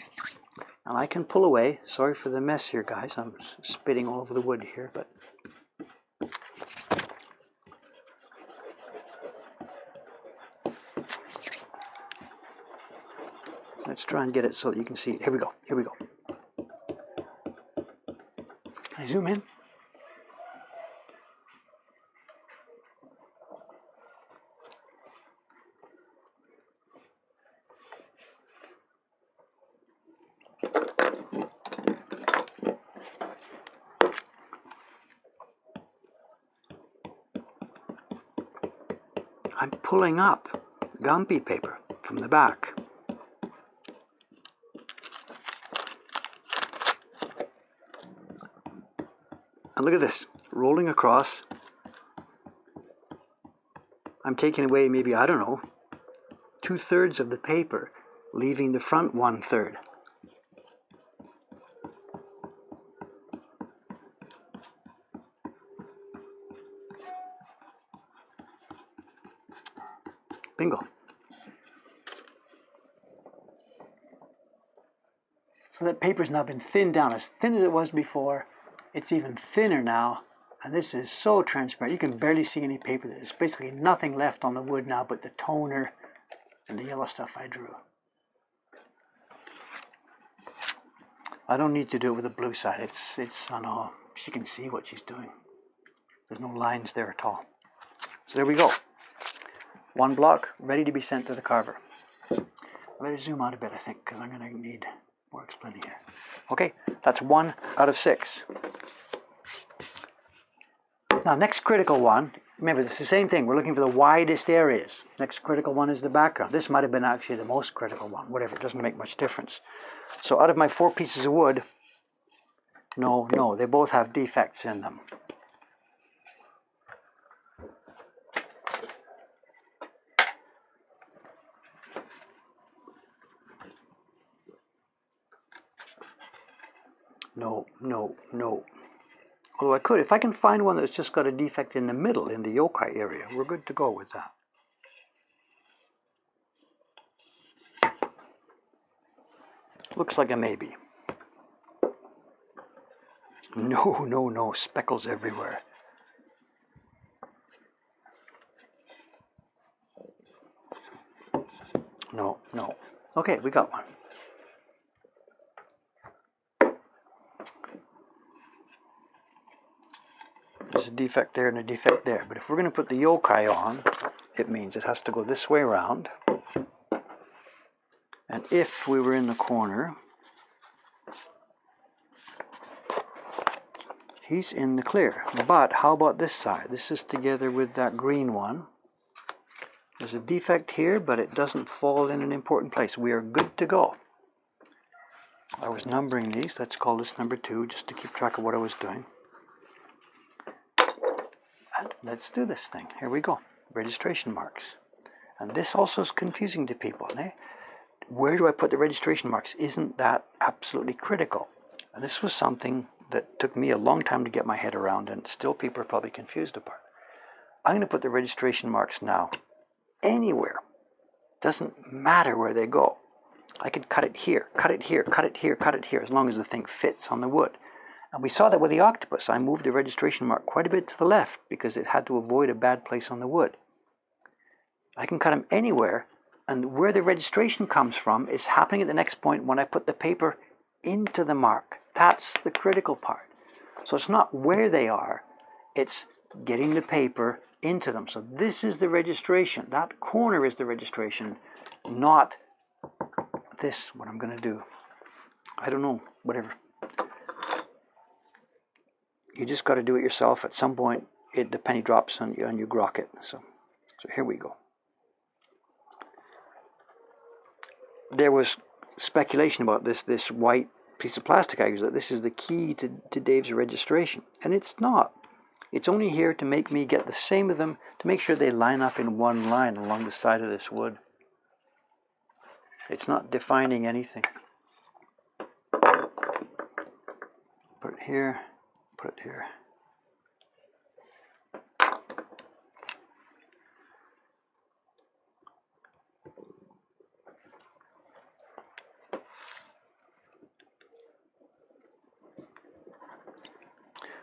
And I can pull away. Sorry for the mess here, guys. I'm spitting all over the wood here, but let's try and get it so that you can see it. Here we go. Here we go. Can I zoom in? I'm pulling up Gumpy paper from the back. And look at this, rolling across. I'm taking away maybe, I don't know, 2/3 of the paper, leaving the front 1/3. Bingo. So that paper's now been thinned down, as thin as it was before. It's even thinner now, and this is so transparent. You can barely see any paper. There's basically nothing left on the wood now but the toner and the yellow stuff I drew. I don't need to do it with the blue side. It's I know, she can see what she's doing. There's no lines there at all. So there we go. One block ready to be sent to the carver. I better zoom out a bit, I think, because I'm going to need more explaining here. Okay, that's 1 out of 6. Now, next critical one, remember, it's the same thing. We're looking for the widest areas. Next critical one is the background. This might have been actually the most critical one. Whatever, it doesn't make much difference. So out of my 4 pieces of wood, no, they both have defects in them. No. Although I could, if I can find one that's just got a defect in the middle, in the yokai area, we're good to go with that. Looks like a maybe. No, speckles everywhere. No. Okay, we got one. There's a defect there and a defect there. But if we're going to put the yokai on, it means it has to go this way around. And if we were in the corner, he's in the clear. But how about this side? This is together with that green one. There's a defect here, but it doesn't fall in an important place. We are good to go. I was numbering these. Let's call this number 2, just to keep track of what I was doing. And let's do this thing. Here we go. Registration marks. And this also is confusing to people. Eh? Where do I put the registration marks? Isn't that absolutely critical? And this was something that took me a long time to get my head around, and still people are probably confused about. I'm going to put the registration marks now anywhere. Doesn't matter where they go. I could cut it here, cut it here, cut it here, cut it here, as long as the thing fits on the wood. And we saw that with the octopus. I moved the registration mark quite a bit to the left because it had to avoid a bad place on the wood. I can cut them anywhere, and where the registration comes from is happening at the next point when I put the paper into the mark. That's the critical part. So it's not where they are, it's getting the paper into them. So this is the registration. That corner is the registration, not this, what I'm going to do. I don't know, whatever. You just got to do it yourself. At some point, the penny drops and you grok it. So here we go. There was speculation about this white piece of plastic I use, that this is the key to Dave's registration. And it's not. It's only here to make me get the same of them, to make sure they line up in one line along the side of this wood. It's not defining anything. Put it here, put it here.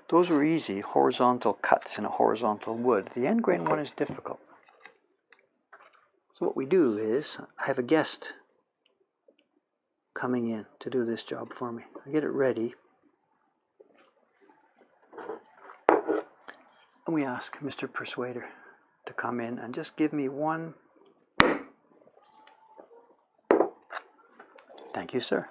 Those were easy, horizontal cuts in a horizontal wood. The end grain one is difficult. So what we do is, I have a guest coming in to do this job for me. I get it ready. And we ask Mr. Persuader to come in and just give me one. Thank you, sir.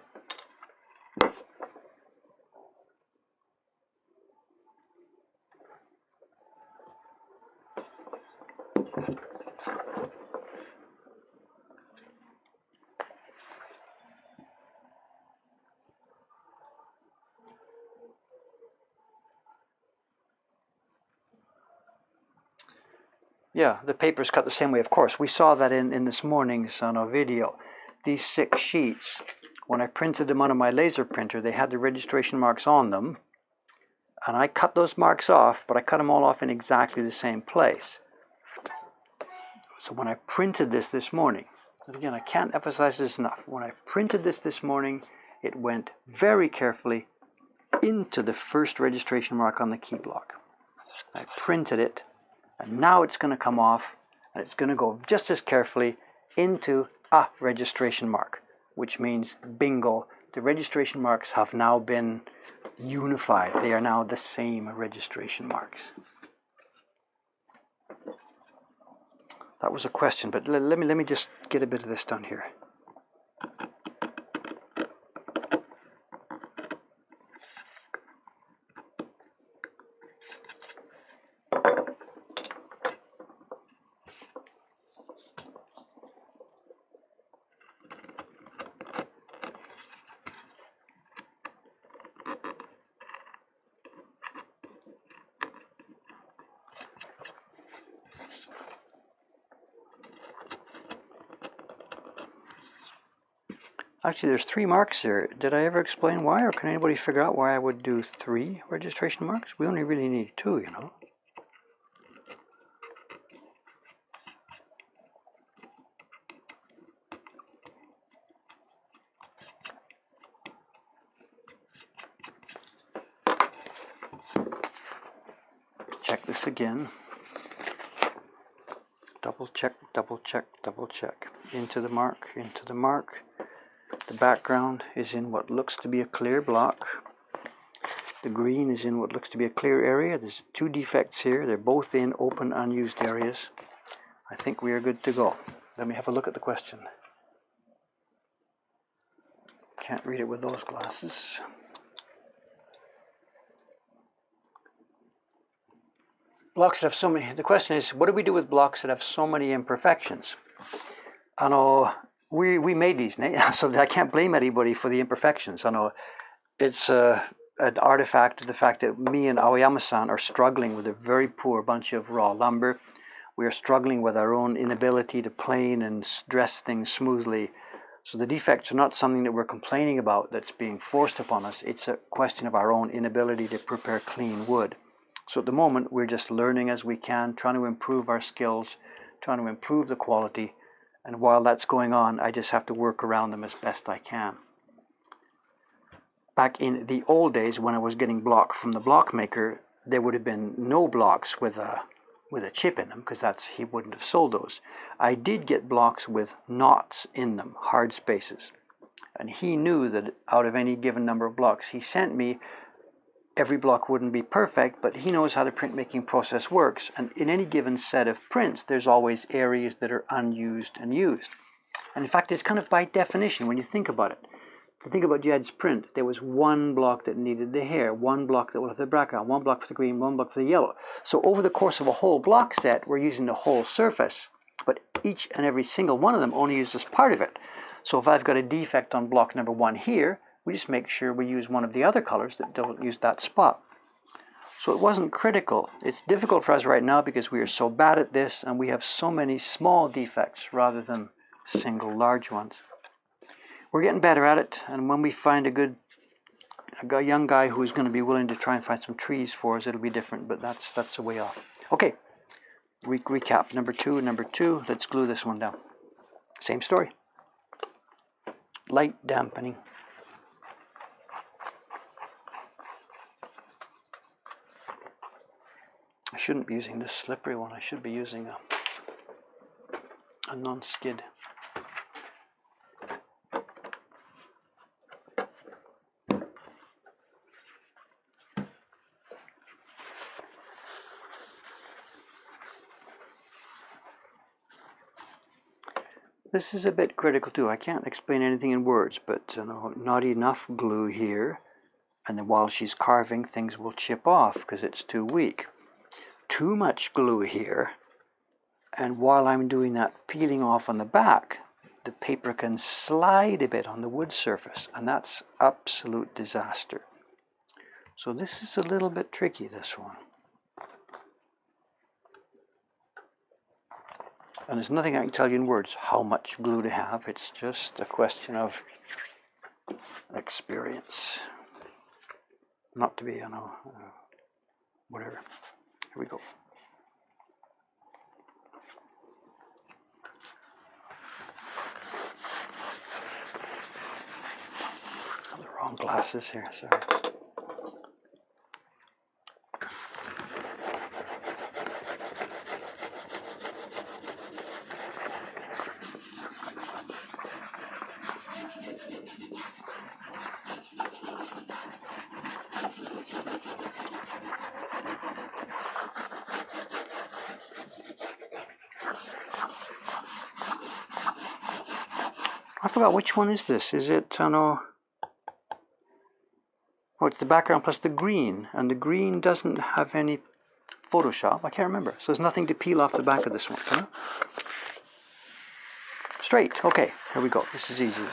Yeah, the paper's cut the same way, of course. We saw that in this morning's video. These 6 sheets, when I printed them onto my laser printer, they had the registration marks on them. And I cut those marks off, but I cut them all off in exactly the same place. So when I printed this morning, and again, I can't emphasize this enough. When I printed this morning, it went very carefully into the first registration mark on the key block. I printed it. And now it's going to come off, and it's going to go just as carefully into a registration mark, which means bingo, the registration marks have now been unified. They are now the same registration marks. That was a question, but let me just get a bit of this done here. Actually, there's 3 marks here. Did I ever explain why, or can anybody figure out why I would do 3 registration marks? We only really need 2, you know. Check this again. Double check, double check, double check. Into the mark, into the mark. The background is in what looks to be a clear block. The green is in what looks to be a clear area. There's 2 defects here. They're both in open, unused areas. I think we are good to go. Let me have a look at the question. Can't read it with those glasses. Blocks that have so many, the question is, what do we do with blocks that have so many imperfections? I know we made these, so I can't blame anybody for the imperfections. I know it's an artifact of the fact that me and Aoyama-san are struggling with a very poor bunch of raw lumber. We are struggling with our own inability to plane and dress things smoothly. So the defects are not something that we're complaining about that's being forced upon us. It's a question of our own inability to prepare clean wood. So at the moment, we're just learning as we can, trying to improve our skills, trying to improve the quality. And while that's going on, I just have to work around them as best I can. back in the old days when I was getting block from the block maker, there would have been no blocks with a chip in them, because he wouldn't have sold those. I did get blocks with knots in them, hard spaces. And he knew that out of any given number of blocks he sent me, every block wouldn't be perfect, but he knows how the printmaking process works. And in any given set of prints, there's always areas that are unused and used. And in fact, it's kind of by definition when you think about it. To think about Jed's print, there was one block that needed the hair, one block that would have the background, one block for the green, one block for the yellow. So over the course of a whole block set, we're using the whole surface, but each and every single one of them only uses part of it. So if I've got a defect on block number 1 here, we just make sure we use one of the other colors that don't use that spot. So it wasn't critical. It's difficult for us right now because we are so bad at this and we have so many small defects rather than single large ones. We're getting better at it, and when we find a young guy who's going to be willing to try and find some trees for us, it'll be different, but that's a way off. Okay, recap. Number two, let's glue this one down. Same story. Light dampening. I shouldn't be using this slippery one. I should be using a non-skid. This is a bit critical too. I can't explain anything in words, but not enough glue here, and then while she's carving, things will chip off because it's too weak. Too much glue here, and while I'm doing that peeling off on the back, the paper can slide a bit on the wood surface, and that's absolute disaster. So this is a little bit tricky, this one. And there's nothing I can tell you in words how much glue to have. It's just a question of experience. Not to be, whatever. Here we go. Oh, the wrong glasses here, sorry. I forgot, which one is this? Is it, oh, it's the background plus the green, and the green doesn't have any Photoshop. I can't remember. So there's nothing to peel off the back of this one, can I? Straight. Okay, here we go. This is easy.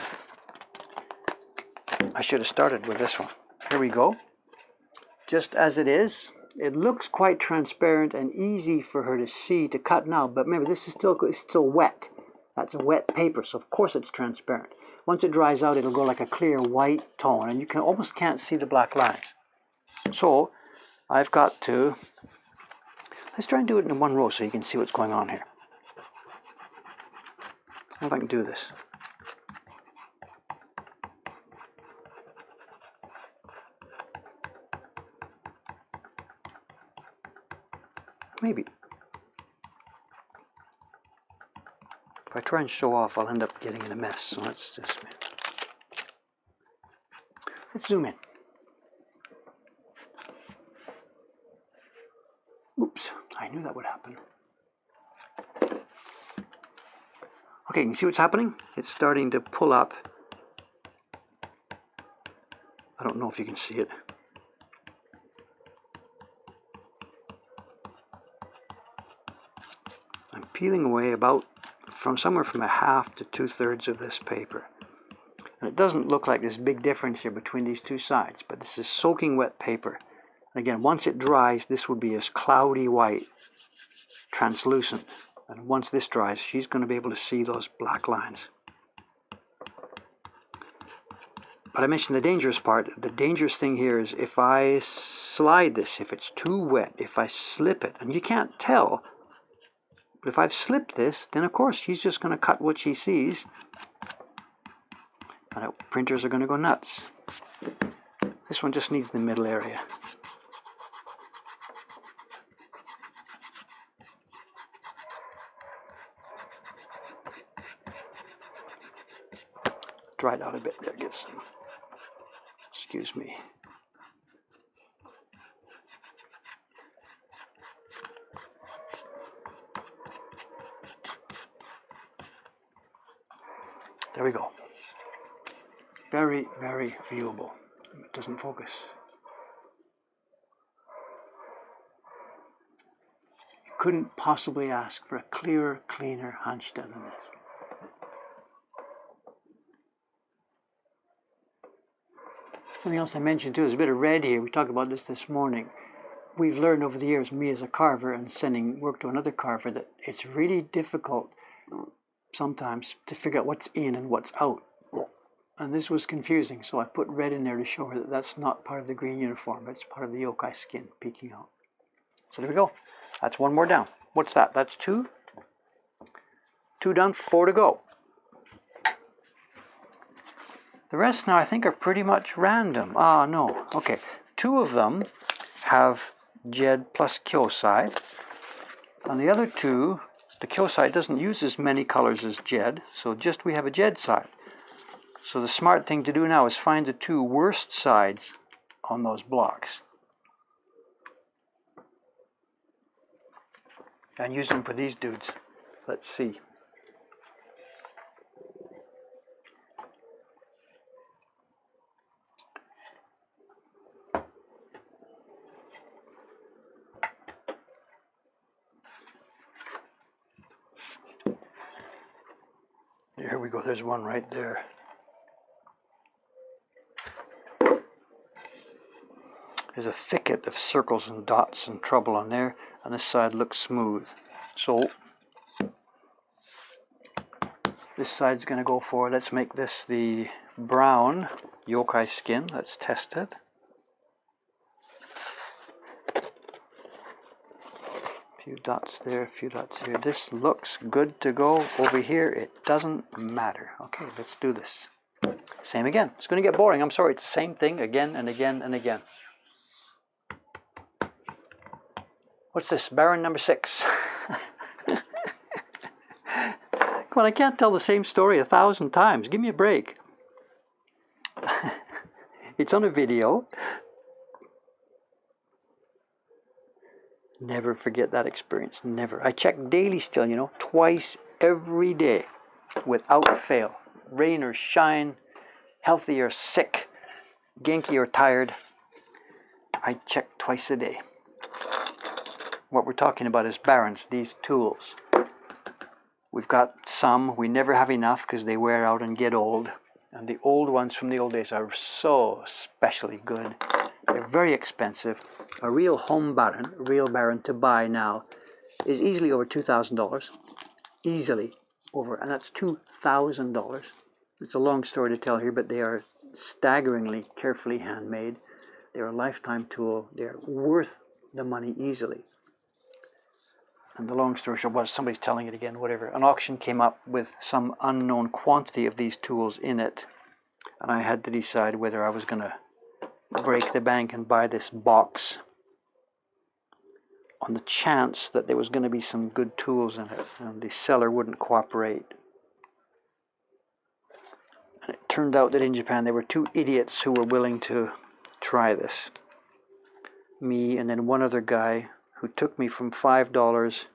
I should have started with this one. Here we go. Just as it is. It looks quite transparent and easy for her to see, to cut now, but remember, this is still wet. That's a wet paper, so of course it's transparent. Once it dries out, it'll go like a clear white tone, and you almost can't see the black lines. So I've got to, let's try and do it in one row so you can see what's going on here. I don't know if I can do this. Maybe. If I try and show off, I'll end up getting in a mess, so let's zoom in. Oops, I knew that would happen. Okay, you can see what's happening? It's starting to pull up. I don't know if you can see it. I'm peeling away about somewhere from 1/2 to 2/3 of this paper. And it doesn't look like there's a big difference here between these two sides, but this is soaking wet paper. And again, once it dries, this would be as cloudy white, translucent. And once this dries, she's going to be able to see those black lines. But I mentioned the dangerous part. The dangerous thing here is if I slide this, if it's too wet, if I slip it, and you can't tell, but if I've slipped this, then of course she's just going to cut what she sees. And printers are going to go nuts. This one just needs the middle area. Dry it out a bit there, get some, excuse me. There we go. Very, very viewable. It doesn't focus. You couldn't possibly ask for a clearer, cleaner Handstand than this. Something else I mentioned too is a bit of red here. We talked about this morning. We've learned over the years, me as a carver and sending work to another carver, that it's really difficult sometimes to figure out what's in and what's out. And this was confusing, so I put red in there to show her that that's not part of the green uniform, but it's part of the yokai skin peeking out. So there we go. That's one more down. What's that? That's 2. 2 done, 4 to go. The rest now I think are pretty much random. Ah, no. Okay. 2 of them have Jed plus Kyosai. And the other 2, the Kyosai doesn't use as many colors as Jed, so just we have a Jed side. So the smart thing to do now is find the 2 worst sides on those blocks and use them for these dudes. Let's see. Here we go, there's one right there. There's a thicket of circles and dots and trouble on there, and this side looks smooth. So this side's going to go for, let's make this the brown yokai skin. Let's test it. A few dots there, a few dots here. This looks good to go. Over here, it doesn't matter. Okay, let's do this. Same again. It's going to get boring. I'm sorry. It's the same thing again and again and again. What's this? Baron number 6. Come on, I can't tell the same story 1,000 times. Give me a break. It's on a video. Never forget that experience. Never. I check daily still, you know, twice every day without fail. Rain or shine, healthy or sick, genki or tired. I check twice a day. What we're talking about is barons, these tools. We've got some, we never have enough because they wear out and get old. And the old ones from the old days are so especially good. They're very expensive. A real home baron, a real baron to buy now, is easily over $2,000. Easily over, and that's $2,000. It's a long story to tell here, but they are staggeringly carefully handmade. They're a lifetime tool. They're worth the money easily. And the long story short was, somebody's telling it again, whatever. An auction came up with some unknown quantity of these tools in it. And I had to decide whether I was going to break the bank and buy this box on the chance that there was going to be some good tools in it. And the seller wouldn't cooperate. And it turned out that in Japan there were 2 idiots who were willing to try this. Me and then one other guy who took me from $5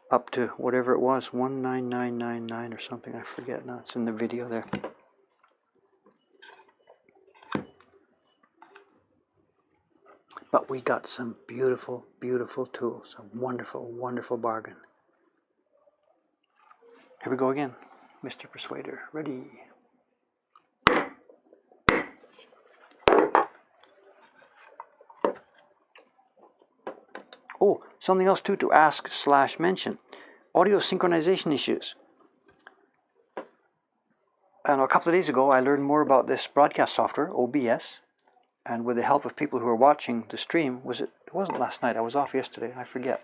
up to whatever it was, 19999 or something, I forget now, it's in the video there. But we got some beautiful, beautiful tools, a wonderful, wonderful bargain. Here we go again, Mr. Persuader, ready. Oh, something else too to ask / mention. Audio synchronization issues. And a couple of days ago I learned more about this broadcast software, OBS. And with the help of people who were watching the stream, it wasn't last night, I was off yesterday, I forget.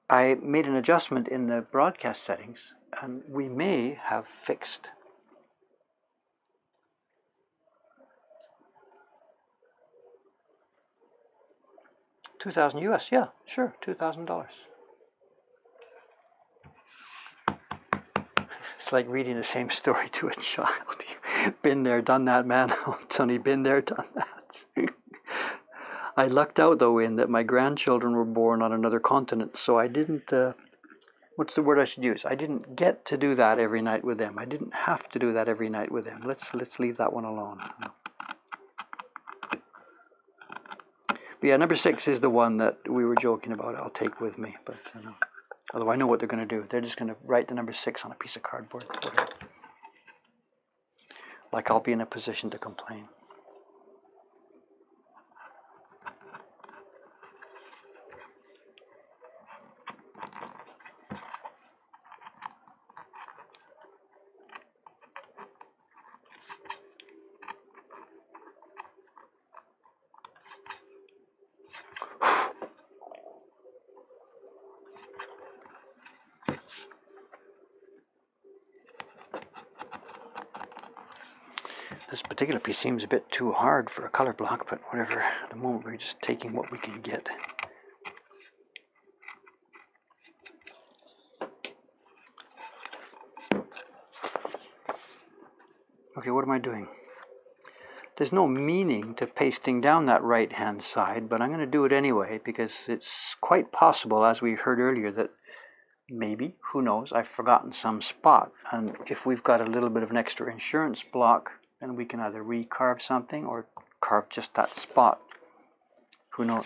I made an adjustment in the broadcast settings, and we may have fixed $2,000 US, yeah, sure, $2,000. It's like reading the same story to a child. Been there, done that, man. Sonny, been there, done that. I lucked out, though, in that my grandchildren were born on another continent, so I didn't, what's the word I should use? I didn't get to do that every night with them. I didn't have to do that every night with them. Let's leave that one alone. But yeah, number 6 is the one that we were joking about. I'll take with me, but although I know what they're going to do. They're just going to write the number 6 on a piece of cardboard. Like I'll be in a position to complain. This particular piece seems a bit too hard for a color block, but whatever. At the moment we're just taking what we can get. Okay, what am I doing? There's no meaning to pasting down that right hand side, but I'm going to do it anyway because it's quite possible, as we heard earlier, that maybe, who knows, I've forgotten some spot. And if we've got a little bit of an extra insurance block, then we can either recarve something or carve just that spot. Who knows?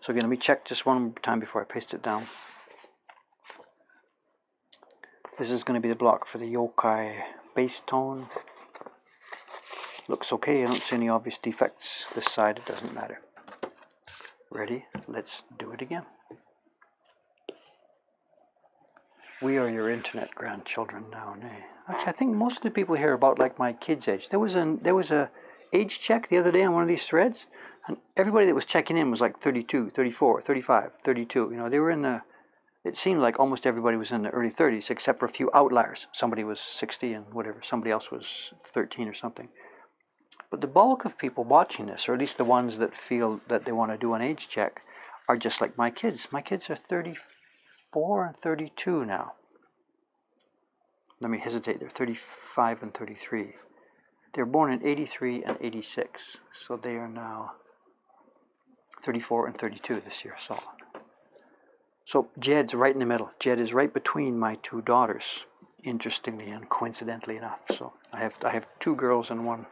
So again, let me check just one more time before I paste it down. This is going to be the block for the yokai base tone. Looks okay, I don't see any obvious defects. This side, it doesn't matter. Ready? Let's do it again. We are your internet grandchildren now, nay. Actually, I think most of the people here are about like my kids' age. There was a age check the other day on one of these threads, and everybody that was checking in was like 32, 34, 35, 32. You know, they were in the, it seemed like almost everybody was in the early 30s, except for a few outliers. Somebody was 60 and whatever, somebody else was 13 or something. But the bulk of people watching this, or at least the ones that feel that they want to do an age check, are just like my kids. My kids are 34 and 32 now. Let me hesitate, they're 35 and 33. They were born in 83 and 86, so they are now 34 and 32 this year. So Jed's right in the middle. Jed is right between my two daughters, interestingly and coincidentally enough. So I have 2 girls and 1.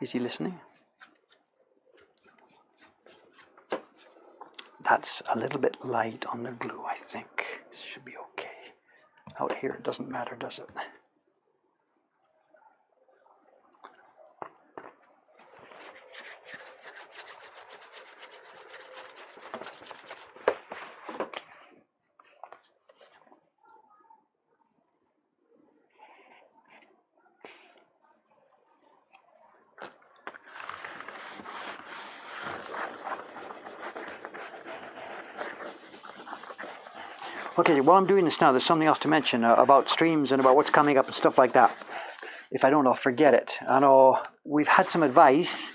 Is he listening? That's a little bit light on the glue, I think. This should be okay. Out here it doesn't matter, does it? Okay, while I'm doing this now, there's something else to mention about streams and about what's coming up and stuff like that. If I don't, I'll forget it. I know we've had some advice.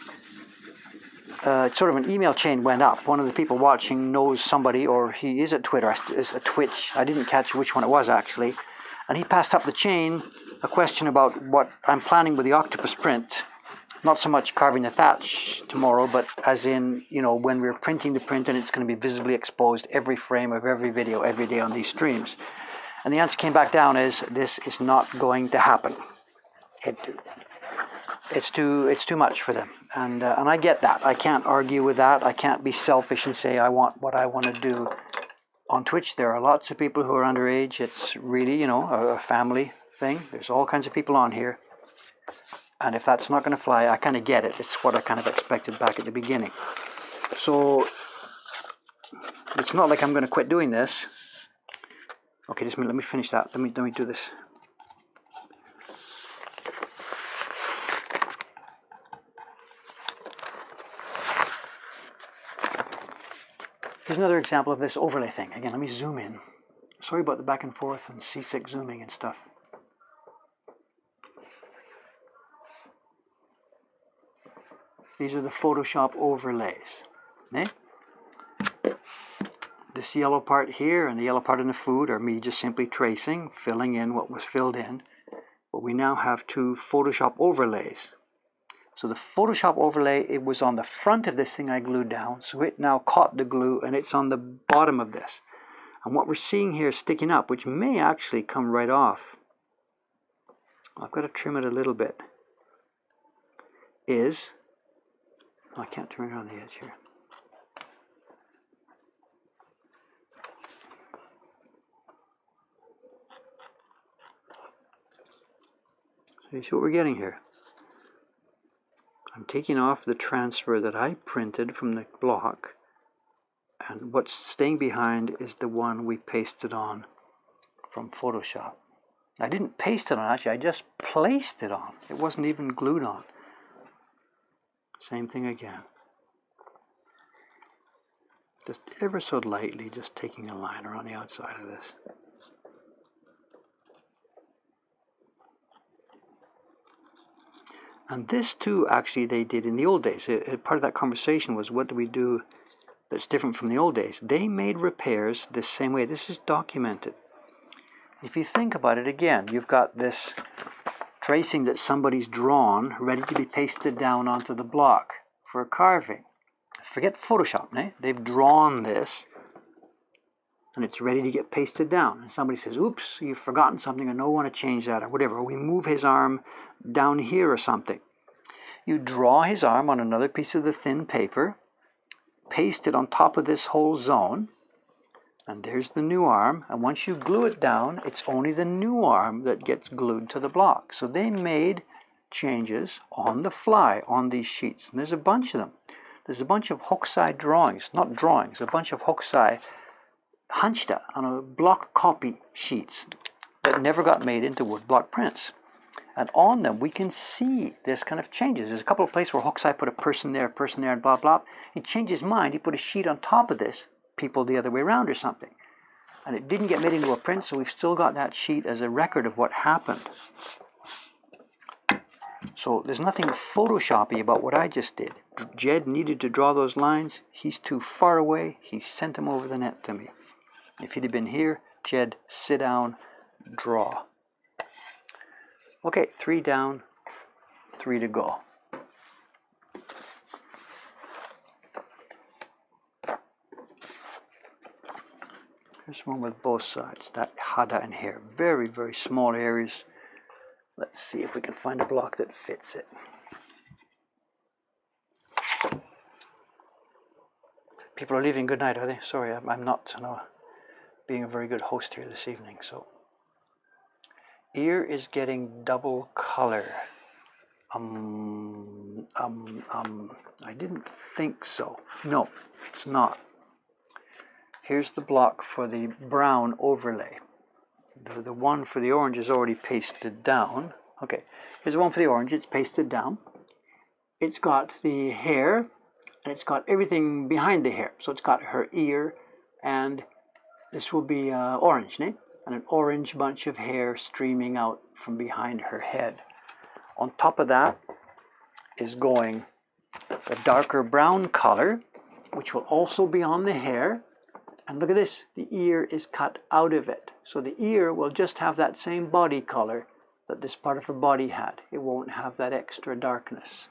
Sort of an email chain went up. One of the people watching knows somebody, or he is at Twitter, is at Twitch. I didn't catch which one it was actually. And he passed up the chain a question about what I'm planning with the octopus print. Not so much carving the thatch tomorrow, but as in, you know, when we're printing the print and it's going to be visibly exposed every frame of every video every day on these streams. And the answer came back down as this is not going to happen. It's too much for them, and I get that. I can't argue with that. I can't be selfish and say I want what I want to do. On Twitch, there are lots of people who are underage. It's really, you know, a family thing. There's all kinds of people on here. And if that's not going to fly, I kind of get it. It's what I kind of expected back at the beginning. So it's not like I'm going to quit doing this. Okay, just a minute, let me finish that. Let me do this. Here's another example of this overlay thing. Again, let me zoom in. Sorry about the back and forth and seasick zooming and stuff. These are the Photoshop overlays. Eh? This yellow part here and the yellow part in the food are me just simply tracing, filling in what was filled in. But we now have two Photoshop overlays. So the Photoshop overlay, it was on the front of this thing I glued down, so it now caught the glue and it's on the bottom of this. And what we're seeing here sticking up, which may actually come right off, I've got to trim it a little bit, is, oh, I can't turn it on the edge here. So you see what we're getting here? I'm taking off the transfer that I printed from the block, and what's staying behind is the one we pasted on from Photoshop. I didn't paste it on, actually, I just placed it on. It wasn't even glued on. Same thing again. Just ever so lightly, just taking a line around the outside of this. And this too, actually, they did in the old days. Part of that conversation was, what do we do that's different from the old days? They made repairs the same way. This is documented. If you think about it again, you've got this tracing that somebody's drawn, ready to be pasted down onto the block for a carving. Forget Photoshop, eh? They've drawn this, and it's ready to get pasted down. And somebody says, oops, you've forgotten something, and I want to change that, or whatever. Or we move his arm down here or something. You draw his arm on another piece of the thin paper, paste it on top of this whole zone, and there's the new arm. And once you glue it down, it's only the new arm that gets glued to the block. So they made changes on the fly on these sheets. And there's a bunch of them. There's a bunch of Hokusai drawings, not drawings, a bunch of Hokusai Hanshita on a block copy sheets that never got made into woodblock prints. And on them we can see this kind of changes. There's a couple of places where Hokusai put a person there, and blah, blah. He changed his mind. He put a sheet on top of this, people the other way around or something. And it didn't get made into a print, so we've still got that sheet as a record of what happened. So there's nothing Photoshoppy about what I just did. Jed needed to draw those lines. He's too far away. He sent them over the net to me. If he'd have been here, Jed, sit down, draw. Okay, 3 down, 3 to go. Here's one with both sides, that hada in here. Very, very small areas. Let's see if we can find a block that fits it. People are leaving. Good night, are they? Sorry, I'm not being a very good host here this evening. So, ear is getting double color. I didn't think so. No, it's not. Here's the block for the brown overlay. The one for the orange is already pasted down. Okay, here's the one for the orange. It's pasted down. It's got the hair, and it's got everything behind the hair. So it's got her ear, and this will be orange, né? And an orange bunch of hair streaming out from behind her head. On top of that is going a darker brown color, which will also be on the hair. And look at this, the ear is cut out of it. So the ear will just have that same body color that this part of her body had. It won't have that extra darkness.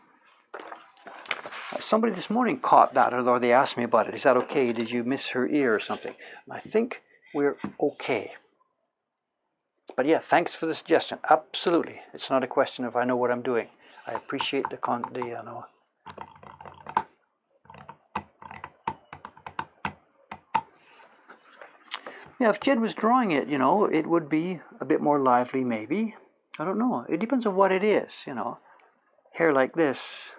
Somebody this morning caught that, or they asked me about it. Is that okay? Did you miss her ear or something? And I think we're okay. But yeah, thanks for the suggestion. Absolutely. It's not a question of I know what I'm doing. I appreciate the Yeah, if Jed was drawing it, it would be a bit more lively maybe. I don't know. It depends on what it is, Hair like this,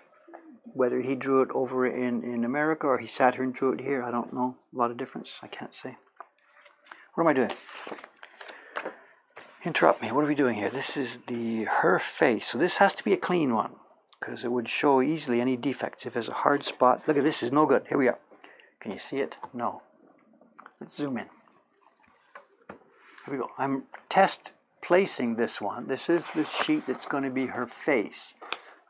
whether he drew it over in America or he sat here and drew it here, I don't know. A lot of difference, I can't say. What am I doing? Interrupt me. What are we doing here? This is her face. So this has to be a clean one because it would show easily any defects. If there's a hard spot, look at this is no good. Here we are. Can you see it? No. Let's zoom in. Here we go. I'm test placing this one. This is the sheet that's going to be her face.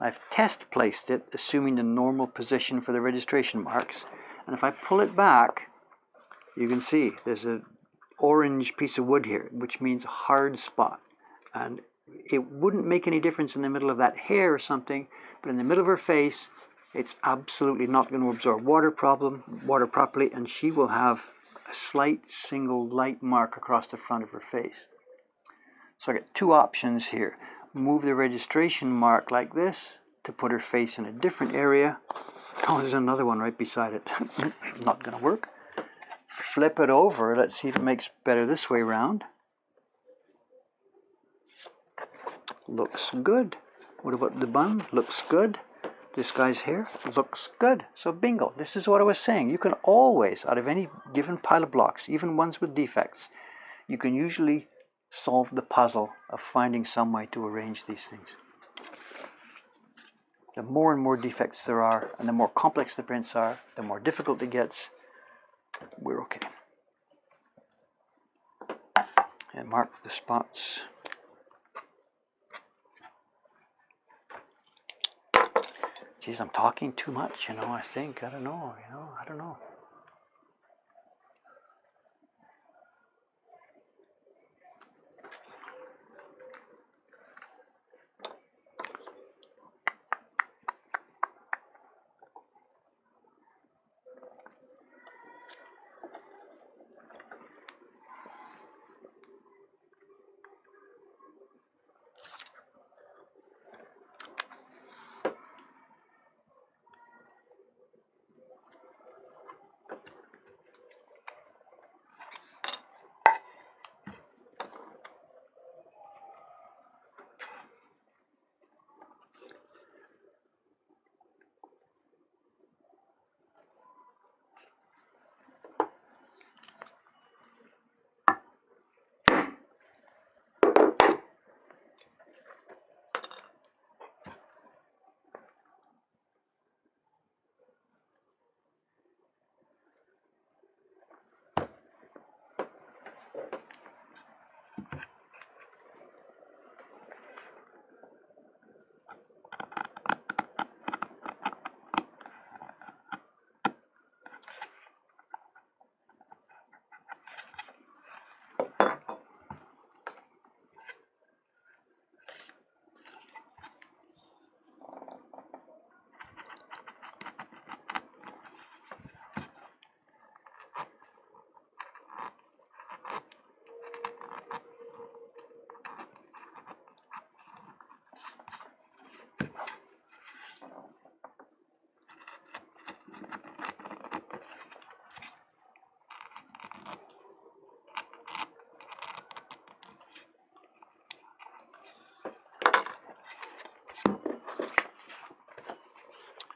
I've test placed it, assuming the normal position for the registration marks, And if I pull it back, you can see there's an orange piece of wood here, which means a hard spot. And it wouldn't make any difference in the middle of that hair or something, but in the middle of her face, it's absolutely not going to absorb water properly, and she will have a slight single light mark across the front of her face. So I get two options here. Move the registration mark like this to put her face in a different area. Oh, there's another one right beside it. Not going to work. Flip it over. Let's see if it makes better this way around. Looks good. What about the bun? Looks good. This guy's hair looks good. So bingo. This is what I was saying. You can always, out of any given pile of blocks, even ones with defects, you can usually solve the puzzle of finding some way to arrange these things. The more and more defects there are, and the more complex the prints are, the more difficult it gets, we're okay. And mark the spots. Geez, I'm talking too much, I think. I don't know.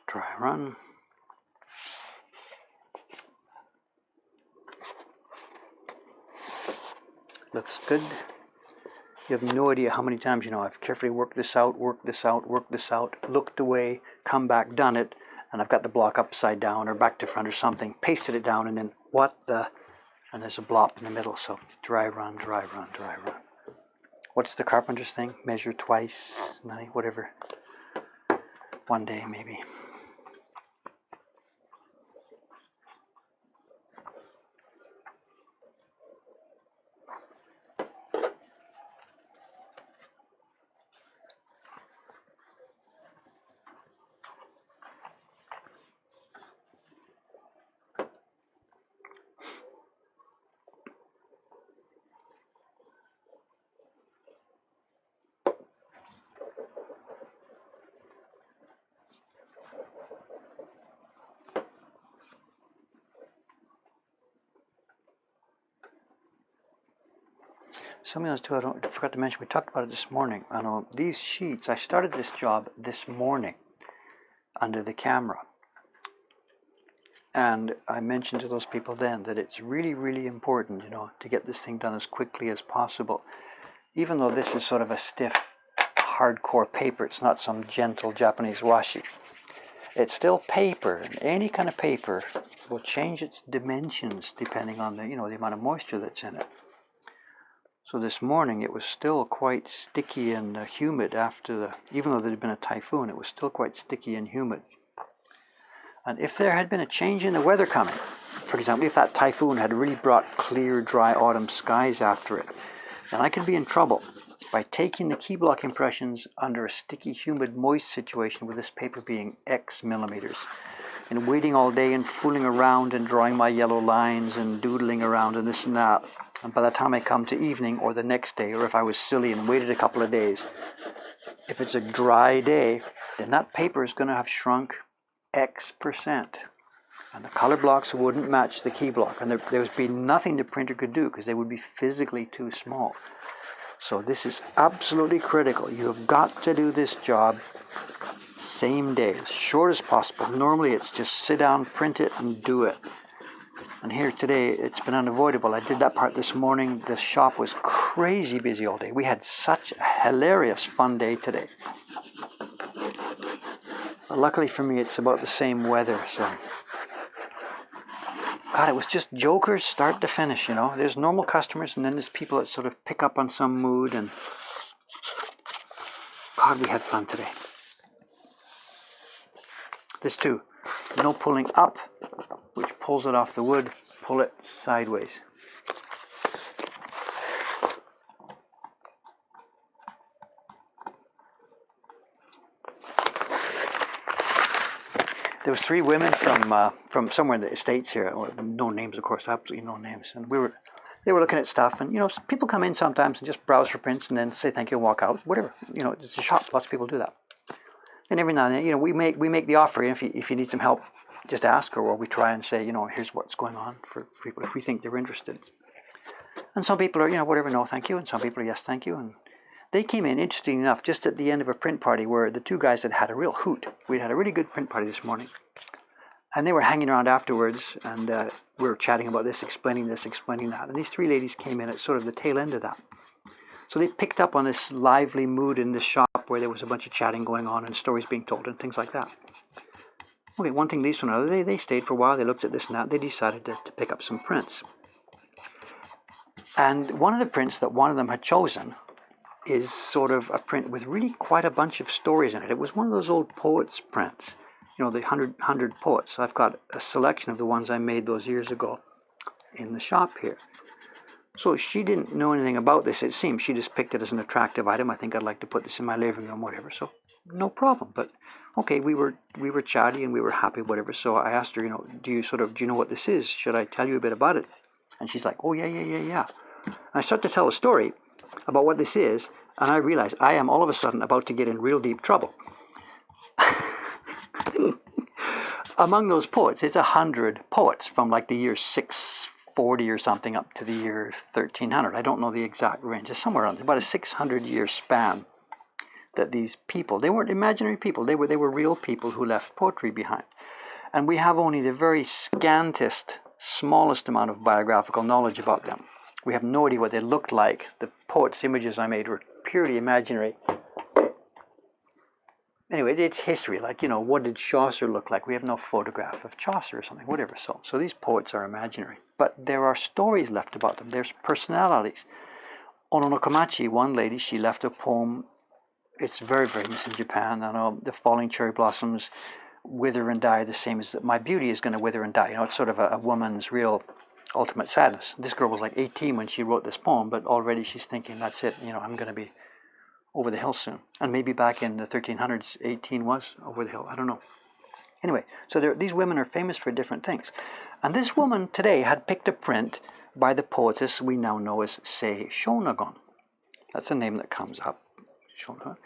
Dry run. Looks good. You have no idea how many times, I've carefully worked this out, looked away, come back, done it, and I've got the block upside down or back to front or something, pasted it down, and then and there's a blop in the middle. So dry run, dry run, dry run. What's the carpenter's thing? Measure twice, whatever. One day maybe. Something else too, I forgot to mention, we talked about it this morning. These sheets, I started this job this morning under the camera. And I mentioned to those people then that it's really, really important, to get this thing done as quickly as possible. Even though this is sort of a stiff, hardcore paper, it's not some gentle Japanese washi. It's still paper, and any kind of paper will change its dimensions depending on the amount of moisture that's in it. So this morning it was still quite sticky and humid even though there had been a typhoon, it was still quite sticky and humid. And if there had been a change in the weather coming, for example, if that typhoon had really brought clear, dry autumn skies after it, then I could be in trouble by taking the key block impressions under a sticky, humid, moist situation with this paper being X millimeters, and waiting all day and fooling around and drawing my yellow lines and doodling around and this and that. And by the time I come to evening or the next day, or if I was silly and waited a couple of days, if it's a dry day, then that paper is going to have shrunk X%. And the color blocks wouldn't match the key block. And there would be nothing the printer could do because they would be physically too small. So this is absolutely critical. You have got to do this job same day, as short as possible. Normally it's just sit down, print it, and do it. And here today, it's been unavoidable. I did that part this morning. The shop was crazy busy all day. We had such a hilarious fun day today. But luckily for me, it's about the same weather, so... God, it was just jokers start to finish, you know. There's normal customers, and then there's people that sort of pick up on some mood, and... God, we had fun today. This too. No pulling up, which pulls it off the wood. Pull it sideways. There was 3 women from somewhere in the States here. No names, of course, absolutely no names. And they were looking at stuff, and you know, people come in sometimes and just browse for prints and then say thank you and walk out. Whatever, you know, it's a shop. Lots of people do that. And every now and then, you know, we make the offer. If you need some help, just ask, or we try and say, you know, here's what's going on for people if we think they're interested. And some people are, you know, whatever, no thank you, and some people are yes thank you. And they came in, interesting enough, just at the end of a print party where the 2 guys had a real hoot. We'd had a really good print party this morning. And they were hanging around afterwards, and we were chatting about this, explaining that. And these 3 ladies came in at sort of the tail end of that. So they picked up on this lively mood in this shop where there was a bunch of chatting going on and stories being told and things like that. Okay, one thing leads to another. They stayed for a while. They looked at this and that. They decided to pick up some prints. And one of the prints that one of them had chosen is sort of a print with really quite a bunch of stories in it. It was one of those old poets prints, you know, the 100 poets. I've got a selection of the ones I made those years ago in the shop here. So she didn't know anything about this, it seems. She just picked it as an attractive item. I think I'd like to put this in my living room, whatever. So no problem. But okay, we were chatty and we were happy, whatever. So I asked her, you know, do you know what this is? Should I tell you a bit about it? And she's like, oh yeah. And I start to tell a story about what this is, and I realize I am all of a sudden about to get in real deep trouble. Among those poets, it's 100 poets from like the year 640 or something up to the year 1300. I don't know the exact range. It's somewhere around about a 600-year span that these people, they weren't imaginary people, they were real people who left poetry behind. And we have only the very scantest, smallest amount of biographical knowledge about them. We have no idea what they looked like. The poets' images I made were purely imaginary. Anyway, it's history. Like, you know, what did Chaucer look like? We have no photograph of Chaucer or something, whatever. So these poets are imaginary. But there are stories left about them. There's personalities. Ononokomachi, one lady, she left a poem. It's very famous in Japan. I know the falling cherry blossoms wither and die the same as my beauty is going to wither and die. You know, it's sort of a woman's real ultimate sadness. This girl was like 18 when she wrote this poem, but already she's thinking, that's it, you know, I'm going to be over the hill soon. And maybe back in the 1300s, 18 was over the hill, I don't know. Anyway, so these women are famous for different things. And this woman today had picked a print by the poetess we now know as Sei Shonagon. That's a name that comes up, Shonagon.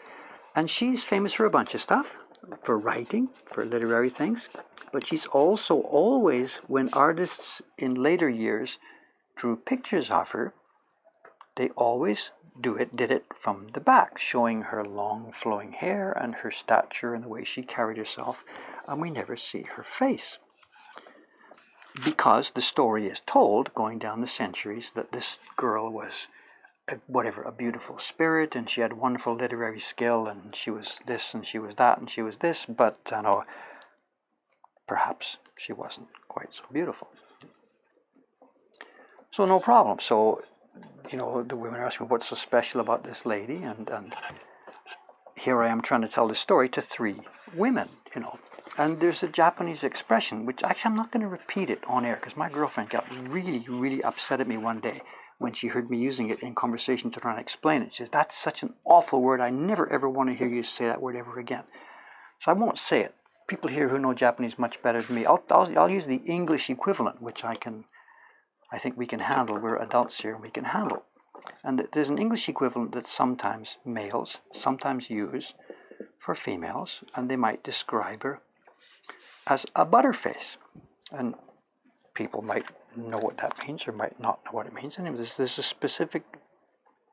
And she's famous for a bunch of stuff, for writing, for literary things. But she's also always, when artists in later years drew pictures of her, they always did it from the back, showing her long flowing hair and her stature and the way she carried herself, and we never see her face. Because the story is told, going down the centuries, that this girl was a beautiful spirit, and she had wonderful literary skill, and she was this, and she was that, and she was this, but you know, perhaps she wasn't quite so beautiful. So no problem. So, you know, the women are asking what's so special about this lady, and here I am trying to tell the story to 3 women, you know. And there's a Japanese expression, which actually I'm not going to repeat it on air because my girlfriend got really, really upset at me one day when she heard me using it in conversation to try and explain it. She says, that's such an awful word. I never ever want to hear you say that word ever again. So I won't say it. People here who know Japanese much better than me, I'll use the English equivalent, which I think we can handle. We're adults here and we can handle. And there's an English equivalent that sometimes males sometimes use for females, and they might describe her as a butterface. And people might know what that means or might not know what it means. And there's a specific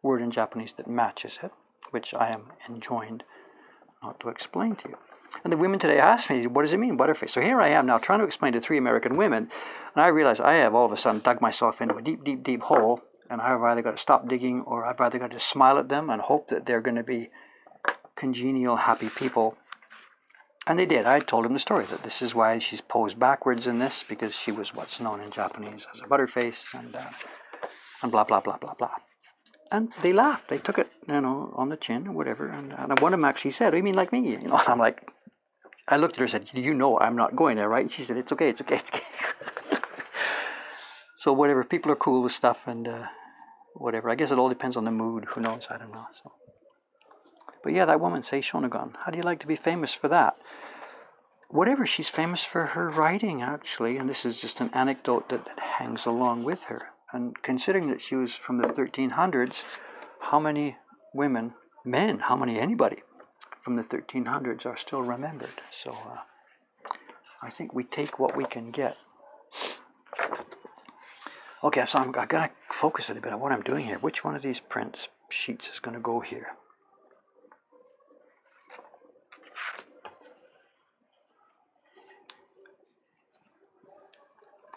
word in Japanese that matches it, which I am enjoined not to explain to you. And the women today ask me, what does it mean, butterface? So here I am now trying to explain to 3 American women, and I realize I have all of a sudden dug myself into a deep, deep, deep hole, and I've either got to stop digging or I've either got to smile at them and hope that they're going to be congenial, happy people. And they did. I told them the story, that this is why she's posed backwards in this, because she was what's known in Japanese as a butterface, and blah, blah, blah, blah, blah. And they laughed. They took it, on the chin or whatever. And one of them actually said, "Oh, you mean like me?" I'm like, I looked at her and said, I'm not going there, right? And she said, it's okay. So whatever, people are cool with stuff and whatever. I guess it all depends on the mood. Who knows? I don't know. So. But yeah, that woman, Sei Shonagon, how do you like to be famous for that? Whatever, she's famous for her writing, actually. And this is just an anecdote that hangs along with her. And considering that she was from the 1300s, how many women, men, how many anybody from the 1300s are still remembered? So I think we take what we can get. Okay, so I've got to focus a little bit on what I'm doing here. Which one of these print sheets is going to go here?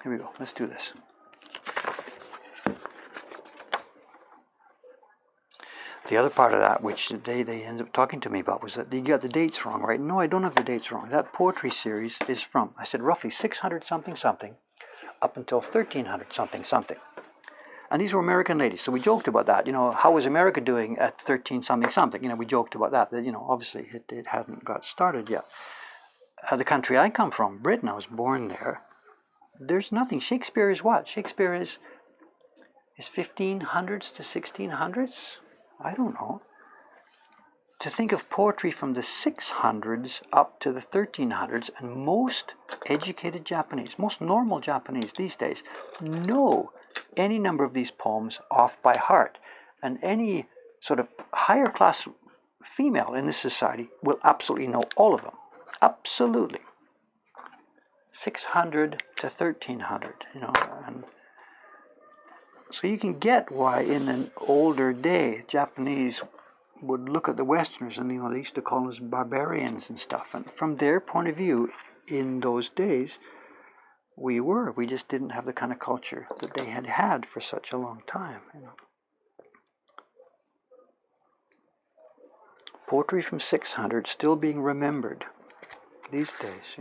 Here we go. Let's do this. The other part of that, which they ended up talking to me about, was that you got the dates wrong, right? No, I don't have the dates wrong. That poetry series is from, I said, roughly 600 something something up until 1300 something something. And these were American ladies. So we joked about that. How was America doing at 13 something something? We joked about that. That obviously it hadn't got started yet. The country I come from, Britain, I was born there. There's nothing. Shakespeare is what? Shakespeare is 1500s to 1600s? I don't know. To think of poetry from the 600s up to the 1300s, and most educated Japanese, most normal Japanese these days, know any number of these poems off by heart. And any sort of higher class female in this society will absolutely know all of them. Absolutely. 600 to 1300, and so you can get why in an older day Japanese would look at the Westerners and they used to call us barbarians and stuff. And from their point of view, in those days, we just didn't have the kind of culture that they had had for such a long time. Poetry from 600 still being remembered these days,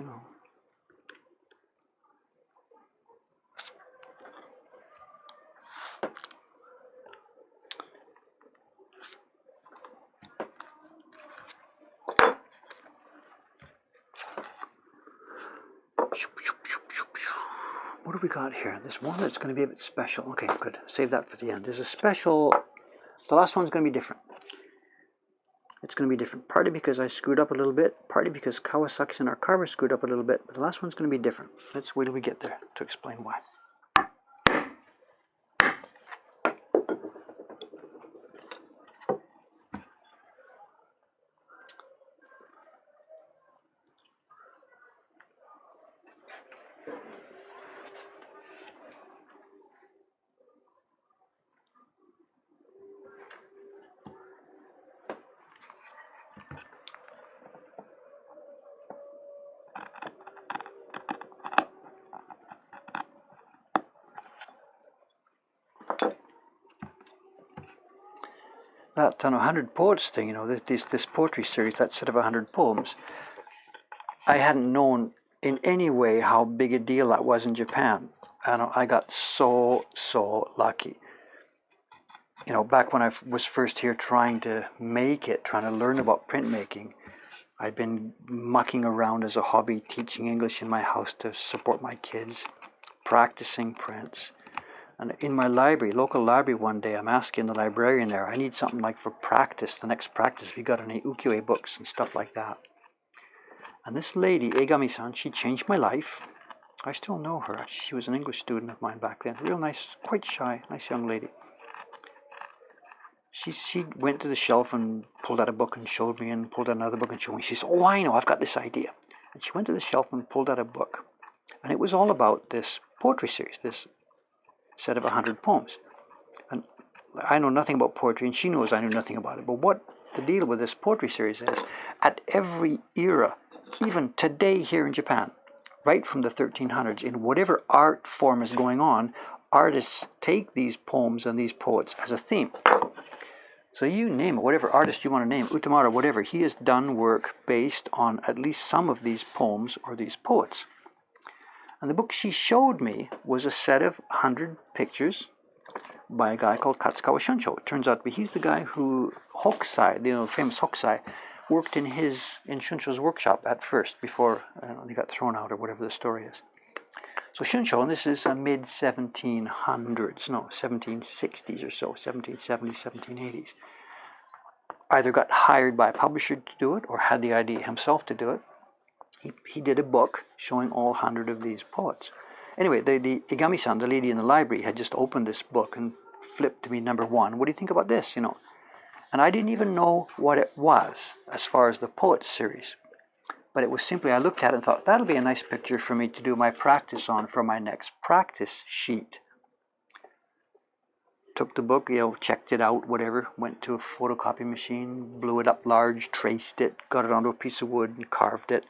What do we got here? There's one that's going to be a bit special. Okay, good. Save that for the end. There's a special... The last one's going to be different. It's going to be different. Partly because I screwed up a little bit. Partly because Kawasaki's and our carver screwed up a little bit. But the last one's going to be different. Let's wait till we get there to explain why. That 100 poets thing, this poetry series, that set of 100 poems, I hadn't known in any way how big a deal that was in Japan. And I got so lucky. Back when I was first here trying to learn about printmaking, I'd been mucking around as a hobby, teaching English in my house to support my kids, practicing prints. And in my library, local library one day, I'm asking the librarian there, I need something like for practice, the next practice, if you got any ukiyo-e books and stuff like that. And this lady, Egami-san, she changed my life. I still know her. She was an English student of mine back then. Real nice, quite shy, nice young lady. She went to the shelf and pulled out a book and showed me, and pulled out another book and showed me. She said, oh, I know, I've got this idea. And she went to the shelf and pulled out a book. And it was all about this poetry series, this set of 100 poems. And I know nothing about poetry, and she knows I knew nothing about it. But what the deal with this poetry series is, at every era, even today here in Japan, right from the 1300s, in whatever art form is going on, artists take these poems and these poets as a theme. So you name it, whatever artist you want to name, Utamaro, whatever, he has done work based on at least some of these poems or these poets. And the book she showed me was a set of 100 pictures by a guy called Katsukawa Shuncho. It turns out to be he's the guy who Hokusai, the famous Hokusai, worked in Shuncho's workshop at first before he got thrown out or whatever the story is. So Shuncho, and this is mid-1700s, no, 1760s or so, 1770s, 1780s, either got hired by a publisher to do it or had the idea himself to do it. He did a book showing all 100 of these poets. Anyway, the Igami-san, the lady in the library, had just opened this book and flipped to me number 1. What do you think about this, And I didn't even know what it was as far as the poets series. But it was simply, I looked at it and thought, that'll be a nice picture for me to do my practice on for my next practice sheet. Took the book, checked it out, whatever, went to a photocopy machine, blew it up large, traced it, got it onto a piece of wood and carved it.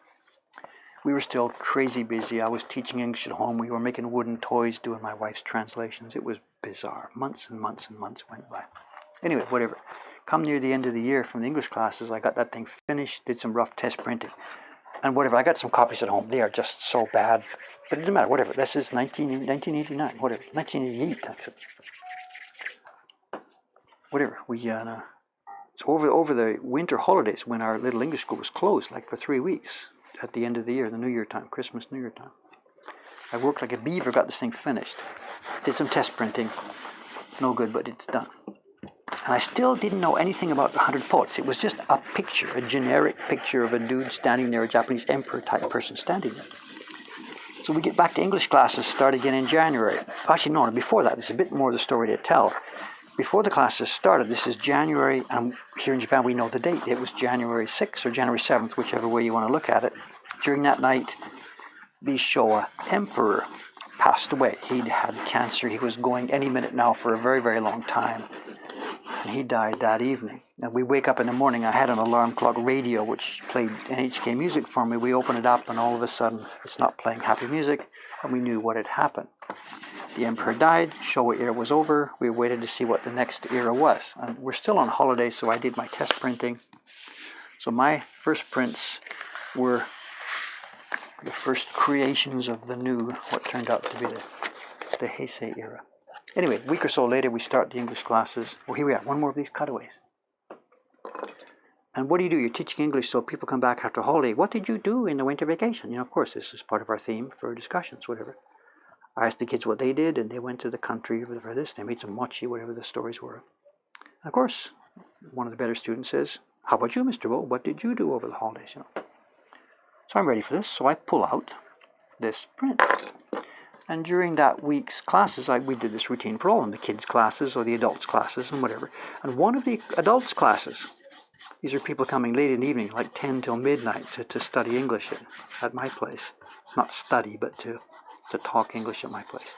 We were still crazy busy. I was teaching English at home. We were making wooden toys, doing my wife's translations. It was bizarre. Months and months and months went by. Anyway, whatever. Come near the end of the year from the English classes, I got that thing finished, did some rough test printing. And whatever, I got some copies at home. They are just so bad. But it doesn't matter, whatever. This is 1989, whatever. 1988, actually. Whatever. So over the winter holidays, when our little English school was closed, like for 3 weeks, at the end of the year, the New Year time, Christmas, New Year time, I worked like a beaver, got this thing finished. Did some test printing. No good, but it's done. And I still didn't know anything about the 100 poets. It was just a picture, a generic picture of a dude standing there, a Japanese emperor type person standing there. So we get back to English classes, start again in January. Actually, no, before that, there's a bit more of the story to tell. Before the classes started, this is January, and here in Japan we know the date. It was January 6th or January 7th, whichever way you want to look at it. During that night, the Showa emperor passed away. He'd had cancer. He was going any minute now for a very, very long time. And he died that evening. And we wake up in the morning. I had an alarm clock radio which played NHK music for me. We open it up and all of a sudden it's not playing happy music, and we knew what had happened. The emperor died, Showa era was over. We waited to see what the next era was. And we're still on holiday, so I did my test printing. So my first prints were the first creations of the new, what turned out to be the Heisei era. Anyway, a week or so later, we start the English classes. Well, here we are, one more of these cutaways. And what do? You're teaching English, so people come back after holiday. What did you do in the winter vacation? Of course, this is part of our theme for discussions, whatever. I asked the kids what they did, and they went to the country for this. They made some mochi, whatever the stories were. And of course, one of the better students says, how about you, Mr. Bo? What did you do over the holidays? So I'm ready for this, so I pull out this print. And during that week's classes, we did this routine for all of them, the kids' classes or the adults' classes and whatever. And one of the adults' classes, these are people coming late in the evening, like 10 till midnight, to study English at my place. Not study, but to talk English at my place.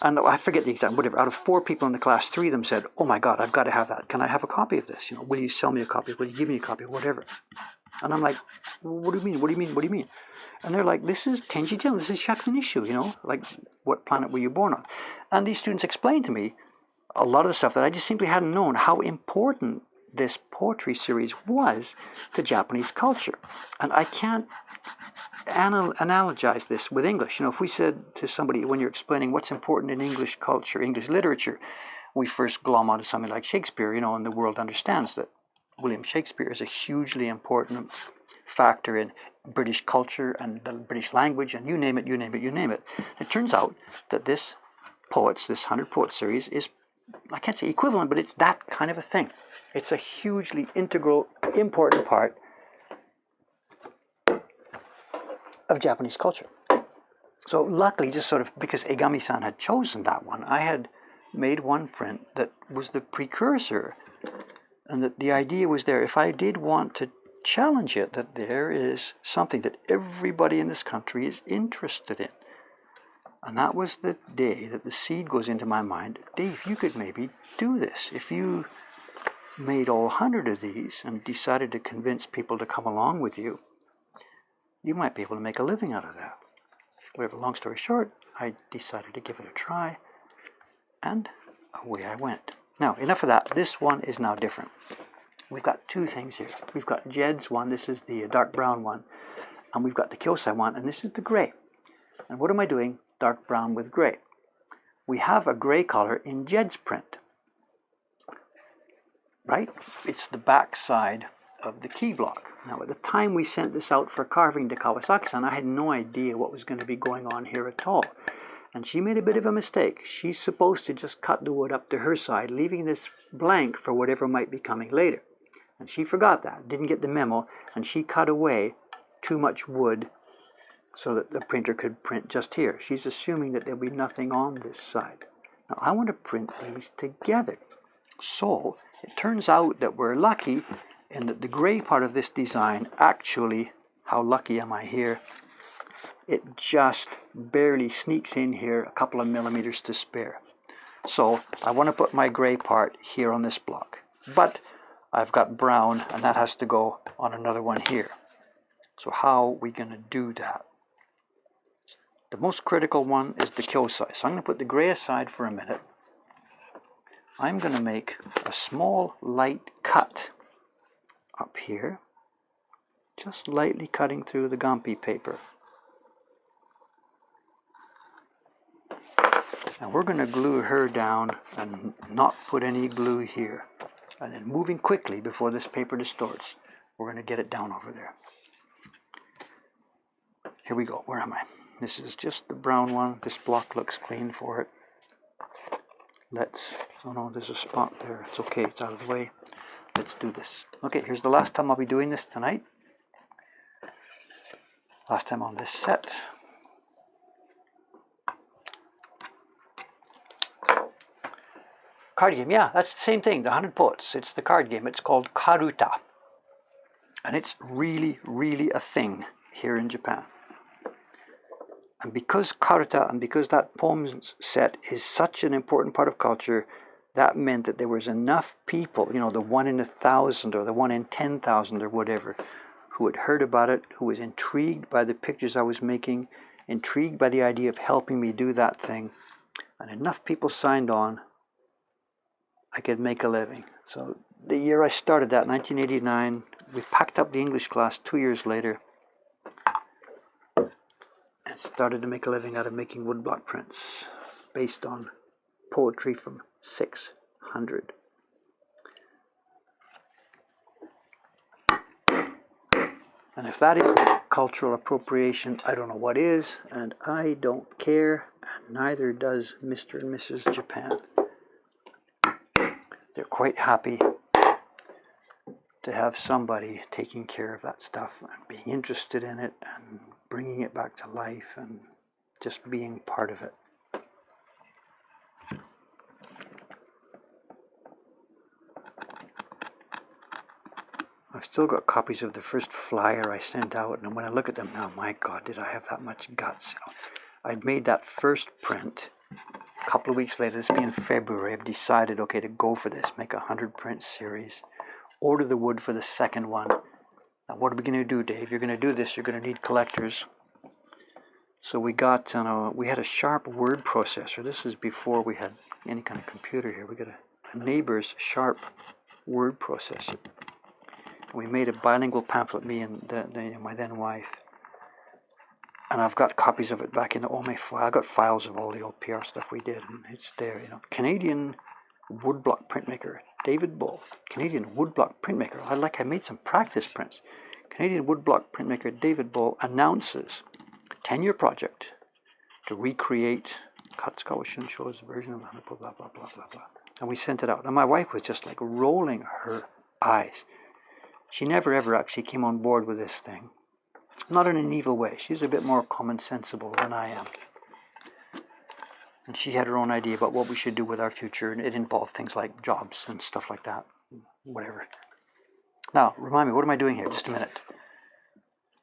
And I forget the exact, whatever. Out of 4 people in the class, 3 of them said, oh my God, I've got to have that. Can I have a copy of this? Will you sell me a copy? Will you give me a copy? Whatever. And I'm like, what do you mean? What do you mean? What do you mean? And they're like, this is Tenji Tale. This is Shakunishu, like what planet were you born on? And these students explained to me a lot of the stuff that I just simply hadn't known, how important this poetry series was to Japanese culture. And I can't analogize this with English. If we said to somebody, when you're explaining what's important in English culture, English literature, we first glom onto something like Shakespeare, and the world understands that William Shakespeare is a hugely important factor in British culture and the British language and you name it, you name it, you name it. It turns out that this 100 Poets series is, I can't say equivalent, but it's that kind of a thing. It's a hugely integral, important part of Japanese culture. So luckily, just sort of because Egami-san had chosen that one, I had made one print that was the precursor, and that the idea was there, if I did want to challenge it, that there is something that everybody in this country is interested in. And that was the day that the seed goes into my mind, Dave, you could maybe do this. If you made all 100 of these and decided to convince people to come along with you, you might be able to make a living out of that. Whatever, long story short, I decided to give it a try, and away I went. Now, enough of that. This one is now different. We've got two things here. We've got Jed's one, this is the dark brown one, and we've got the Kyosai one, and this is the gray. And what am I doing? Dark brown with gray. We have a gray color in Jed's print, right? It's the back side of the key block. Now, at the time we sent this out for carving to Kawasaki-san, I had no idea what was going to be going on here at all. And she made a bit of a mistake. She's supposed to just cut the wood up to her side, leaving this blank for whatever might be coming later. And she forgot that, didn't get the memo, and she cut away too much wood so that the printer could print just here. She's assuming that there'll be nothing on this side. Now, I want to print these together. So, it turns out that we're lucky in that the gray part of this design actually, how lucky am I here, it just barely sneaks in here a couple of millimeters to spare. So I want to put my gray part here on this block, but I've got brown and that has to go on another one here. So how are we going to do that? The most critical one is the Kyosai. So I'm going to put the gray aside for a minute. I'm going to make a small light cut up here, just lightly cutting through the Gampi paper. And we're going to glue her down and not put any glue here. And then moving quickly before this paper distorts, we're going to get it down over there. Here we go. Where am I? This is just the brown one. This block looks clean for it. Oh no, there's a spot there. It's okay, it's out of the way. Let's do this. Okay, here's the last time I'll be doing this tonight. Last time on this set. Card game, yeah, that's the same thing, the 100 Poets. It's the card game. It's called Karuta. And it's really, really a thing here in Japan. And because Karuta and because that poems set is such an important part of culture, that meant that there was enough people, you know, the 1 in 1,000 or the 1 in 10,000 or whatever, who had heard about it, who was intrigued by the pictures I was making, intrigued by the idea of helping me do that thing. And enough people signed on, I could make a living. So the year I started that, 1989, we packed up the English class 2 years later and started to make a living out of making woodblock prints based on poetry from 600. And if that isn't cultural appropriation, I don't know what is, and I don't care, and neither does Mr. and Mrs. Japan. They're quite happy to have somebody taking care of that stuff and being interested in it and bringing it back to life and just being part of it. I've still got copies of the first flyer I sent out, and when I look at them now, my God, did I have that much guts? You know, I'd made that first print. A couple of weeks later, this being February, I've decided, okay, to go for this, make a 100 print series, order the wood for the second one. Now, what are we going to do, Dave? You're going to do this, you're going to need collectors. So we got, we had a Sharp word processor. This is before we had any kind of computer here. We got a neighbor's Sharp word processor. We made a bilingual pamphlet, me and my then wife. And I've got copies of it back in the Ome file. I've got files of all the old PR stuff we did, and it's there, you know. Canadian woodblock printmaker, David Bull. Canadian woodblock printmaker. I made some practice prints. Canadian woodblock printmaker David Bull announces 10-year project to recreate Katsukawa Show's version of blah, blah, blah, blah, blah, blah. And we sent it out. And my wife was just like rolling her eyes. She never ever actually came on board with this thing. Not in an evil way. She's a bit more common sensible than I am. And she had her own idea about what we should do with our future. And it involved things like jobs and stuff like that. Whatever. Now, remind me, what am I doing here? Just a minute.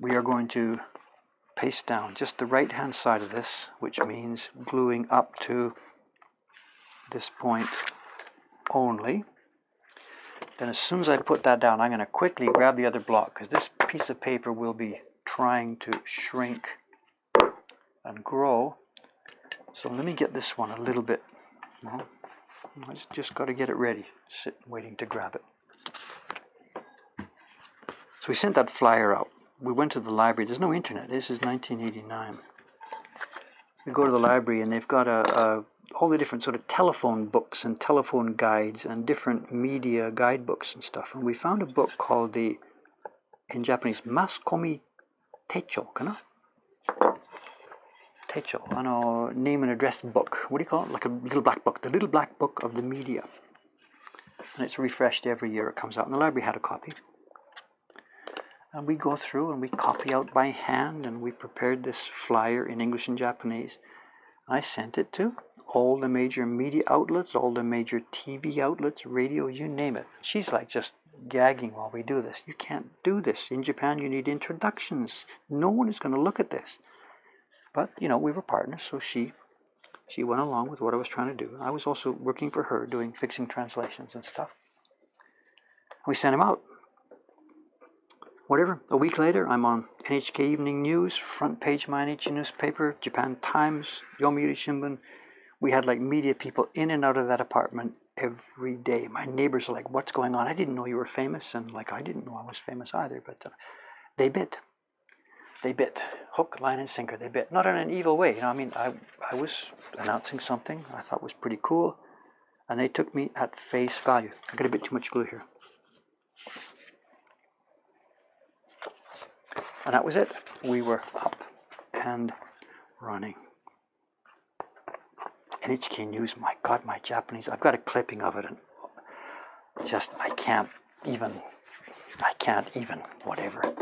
We are going to paste down just the right-hand side of this, which means gluing up to this point only. Then as soon as I put that down, I'm going to quickly grab the other block, because this piece of paper will be trying to shrink and grow. So let me get this one a little bit. No, I just got to get it ready. Sitting waiting to grab it. So we sent that flyer out. We went to the library. There's no internet. This is 1989. We go to the library and they've got all the different sort of telephone books and telephone guides and different media guidebooks and stuff. And we found a book called in Japanese, Maskomi Techo, kana? Techo, name and address book. What do you call it? Like a little black book. The little black book of the media. And it's refreshed every year it comes out. And the library had a copy. And we go through and we copy out by hand, and we prepared this flyer in English and Japanese. I sent it to all the major media outlets, all the major TV outlets, radio, you name it. She's like just gagging while we do this. You can't do this. In Japan, you need introductions. No one is going to look at this. But, we were partners, so she went along with what I was trying to do. I was also working for her, fixing translations and stuff. We sent him out. Whatever, a week later, I'm on NHK Evening News, front page of my NHK newspaper, Japan Times, Yomiuri Shimbun. We had like media people in and out of that apartment every day. My neighbors were like, what's going on? I didn't know you were famous. And like, I didn't know I was famous either, but they bit. They bit. Hook, line, and sinker, they bit. Not in an evil way. I was announcing something I thought was pretty cool, and they took me at face value. I got a bit too much glue here. And that was it. We were up and running. NHK News, my God, my Japanese. I've got a clipping of it, and I can't even, whatever.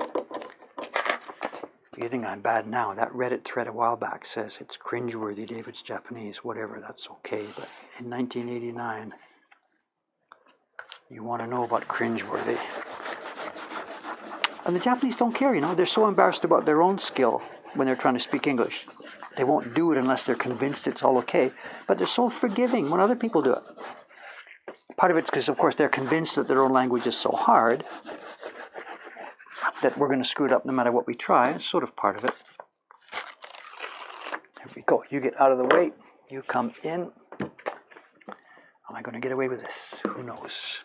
You think I'm bad now? That Reddit thread a while back says it's cringeworthy, David's Japanese, whatever, that's okay. But in 1989, you want to know about cringeworthy. And the Japanese don't care, They're so embarrassed about their own skill when they're trying to speak English. They won't do it unless they're convinced it's all okay. But they're so forgiving when other people do it. Part of it's because, of course, they're convinced that their own language is so hard that we're going to screw it up no matter what we try. It's sort of part of it. Here we go. You get out of the way. You come in. Am I going to get away with this? Who knows?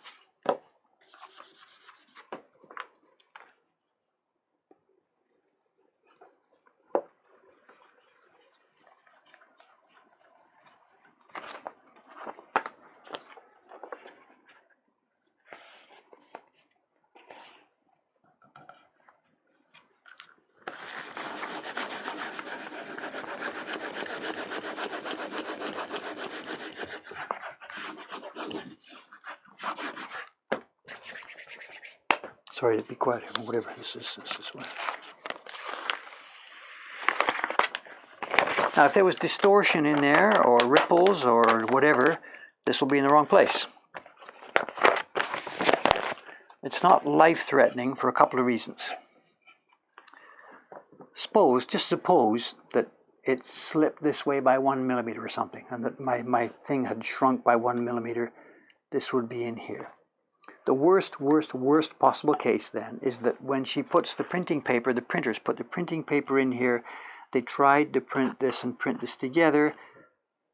Sorry to be quiet here, whatever this is way. Now, if there was distortion in there, or ripples, or whatever, this will be in the wrong place. It's not life-threatening for a couple of reasons. Just suppose that it slipped this way by 1 millimeter or something, and that my thing had shrunk by 1 millimeter. This would be in here. The worst possible case then is that when she puts the printing paper, the printers put the printing paper in here, they tried to print this and print this together,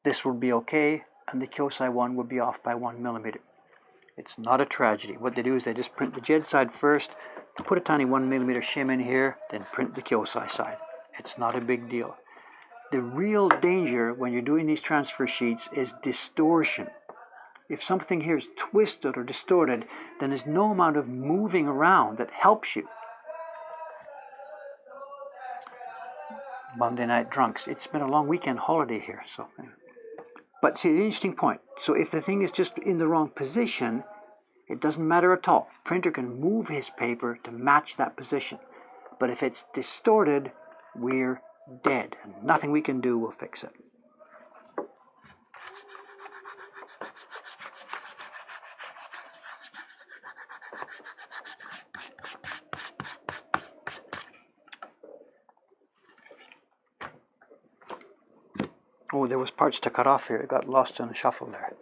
this would be okay, and the Kyosai one would be off by 1 millimeter. It's not a tragedy. What they do is they just print the JED side first, put a tiny 1 millimeter shim in here, then print the Kyosai side. It's not a big deal. The real danger when you're doing these transfer sheets is distortion. If something here is twisted or distorted, then there's no amount of moving around that helps you. Monday night drunks. It's been a long weekend holiday here, so. But see, the interesting point. So if the thing is just in the wrong position, it doesn't matter at all. Printer can move his paper to match that position. But if it's distorted, we're dead. And nothing we can do will fix it. Oh, there was parts to cut off here. It got lost in the shuffle there.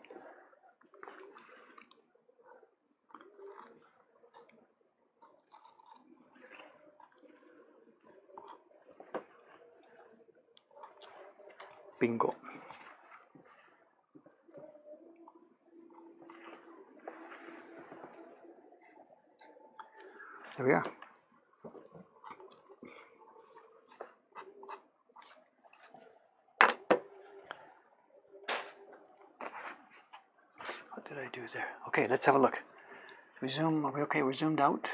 Bingo. There we are. What did I do there? Okay, let's have a look. We zoom. Are we okay? We're zoomed out.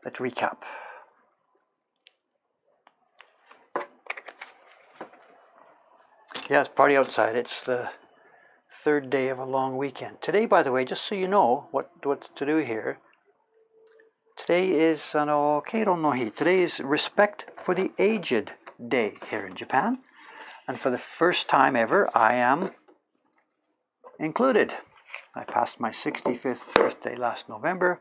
Let's recap. Yeah, it's party outside. It's the third day of a long weekend. Today, by the way, just so you know what to do here. Today is Today is Respect for the Aged Day here in Japan. And for the first time ever, I am included. I passed my 65th birthday last November.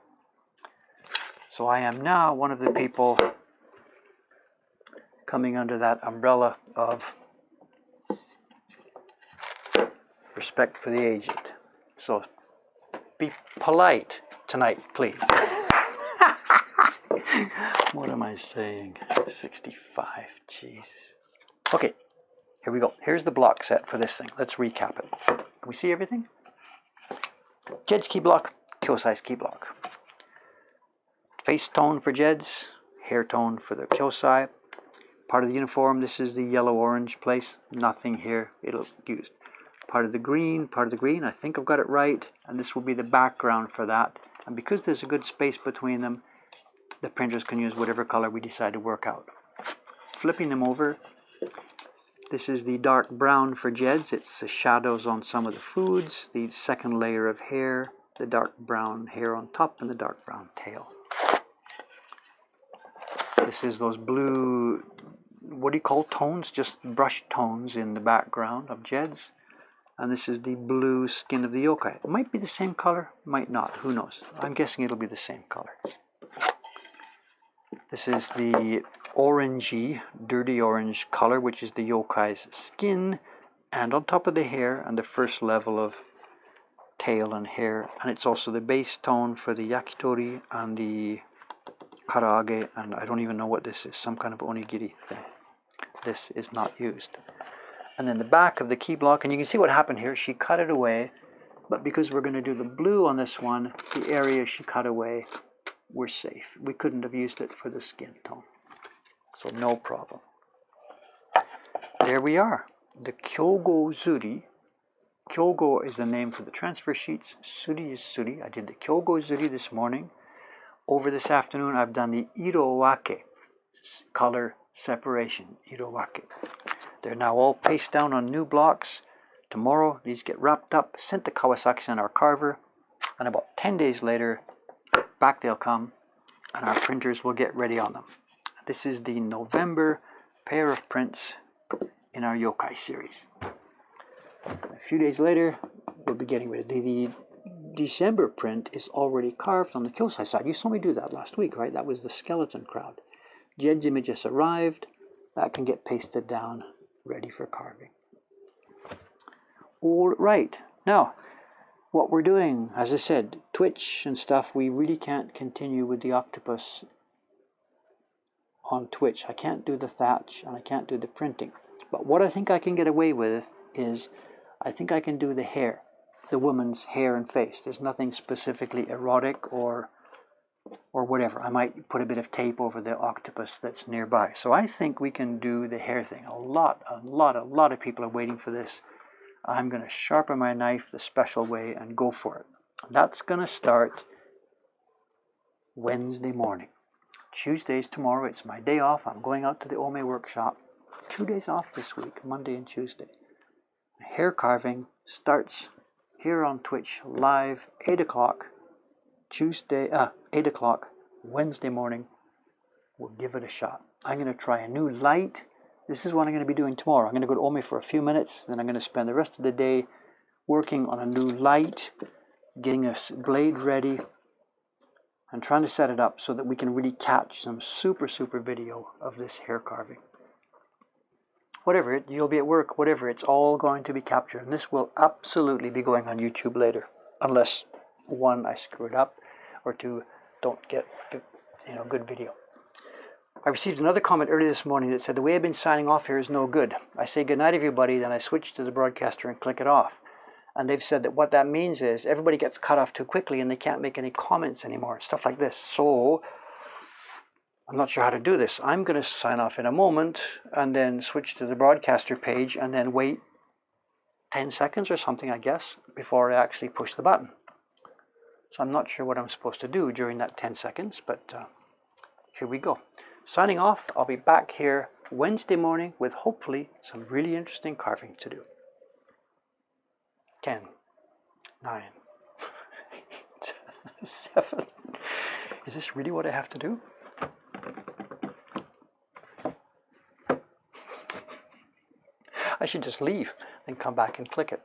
So I am now one of the people coming under that umbrella of respect for the aged. So be polite tonight, please. What am I saying? 65, Jesus. Okay, here we go. Here's the block set for this thing. Let's recap it. Can we see everything? Jed's key block, Kyosai's key block. Face tone for Jed's, hair tone for the Kyosai. Part of the uniform, this is the yellow-orange place. Nothing here, it'll used. Part of the green, I think I've got it right. And this will be the background for that. And because there's a good space between them, the printers can use whatever color we decide to work out. Flipping them over, this is the dark brown for Jed's. It's the shadows on some of the foods, the second layer of hair, the dark brown hair on top, and the dark brown tail. This is those blue, what do you call tones? Just brush tones in the background of Jed's. And this is the blue skin of the yokai. It might be the same color, might not, who knows. I'm guessing it'll be the same color. This is the orangey, dirty orange color, which is the yokai's skin. And on top of the hair, and the first level of tail and hair. And it's also the base tone for the yakitori and the karaage. And I don't even know what this is, some kind of onigiri thing. This is not used. And then the back of the key block, and you can see what happened here. She cut it away, but because we're going to do the blue on this one, the area she cut away, we're safe. We couldn't have used it for the skin tone. So no problem. There we are. The Kyogo Zuri. Kyogo is the name for the transfer sheets. Suri is Suri. I did the Kyogo Zuri this morning. Over this afternoon, I've done the Irowake, color separation, Irowake. They're now all pasted down on new blocks. Tomorrow, these get wrapped up, sent to Kawasaki and our carver, and about 10 days later, back they'll come, and our printers will get ready on them. This is the November pair of prints in our yokai series. A few days later, we'll be getting ready. The December print is already carved on the Kyosai side. You saw me do that last week, right? That was the skeleton crowd. Jed's image has arrived. That can get pasted down, ready for carving. All right. Now, what we're doing, as I said, Twitch and stuff, we really can't continue with the octopus on Twitch. I can't do the thatch and I can't do the printing. But what I think I can get away with is, I think I can do the hair, the woman's hair and face. There's nothing specifically erotic or whatever. I might put a bit of tape over the octopus that's nearby. So I think we can do the hair thing. A lot of people are waiting for this. I'm going to sharpen my knife the special way and go for it. That's going to start Wednesday morning. Tuesday's tomorrow. It's my day off. I'm going out to the Ome workshop. 2 days off this week, Monday and Tuesday. Hair carving starts here on Twitch live 8 o'clock Tuesday, 8 o'clock Wednesday morning. We'll give it a shot. I'm going to try a new light. This is what I'm going to be doing tomorrow. I'm going to go to Ome for a few minutes, then I'm going to spend the rest of the day working on a new light, getting a blade ready, and trying to set it up so that we can really catch some super video of this hair carving. Whatever, you'll be at work, whatever, it's all going to be captured. And this will absolutely be going on YouTube later, unless one, I screw it up, or two, don't get good video. I received another comment earlier this morning that said the way I've been signing off here is no good. I say good night everybody, then I switch to the broadcaster and click it off. And they've said that what that means is everybody gets cut off too quickly and they can't make any comments anymore, stuff like this. So I'm not sure how to do this. I'm going to sign off in a moment and then switch to the broadcaster page and then wait 10 seconds or something, I guess, before I actually push the button. So I'm not sure what I'm supposed to do during that 10 seconds, but here we go. Signing off, I'll be back here Wednesday morning with hopefully some really interesting carving to do. 10, 9, 8, 7. Is this really what I have to do? I should just leave and come back and click it.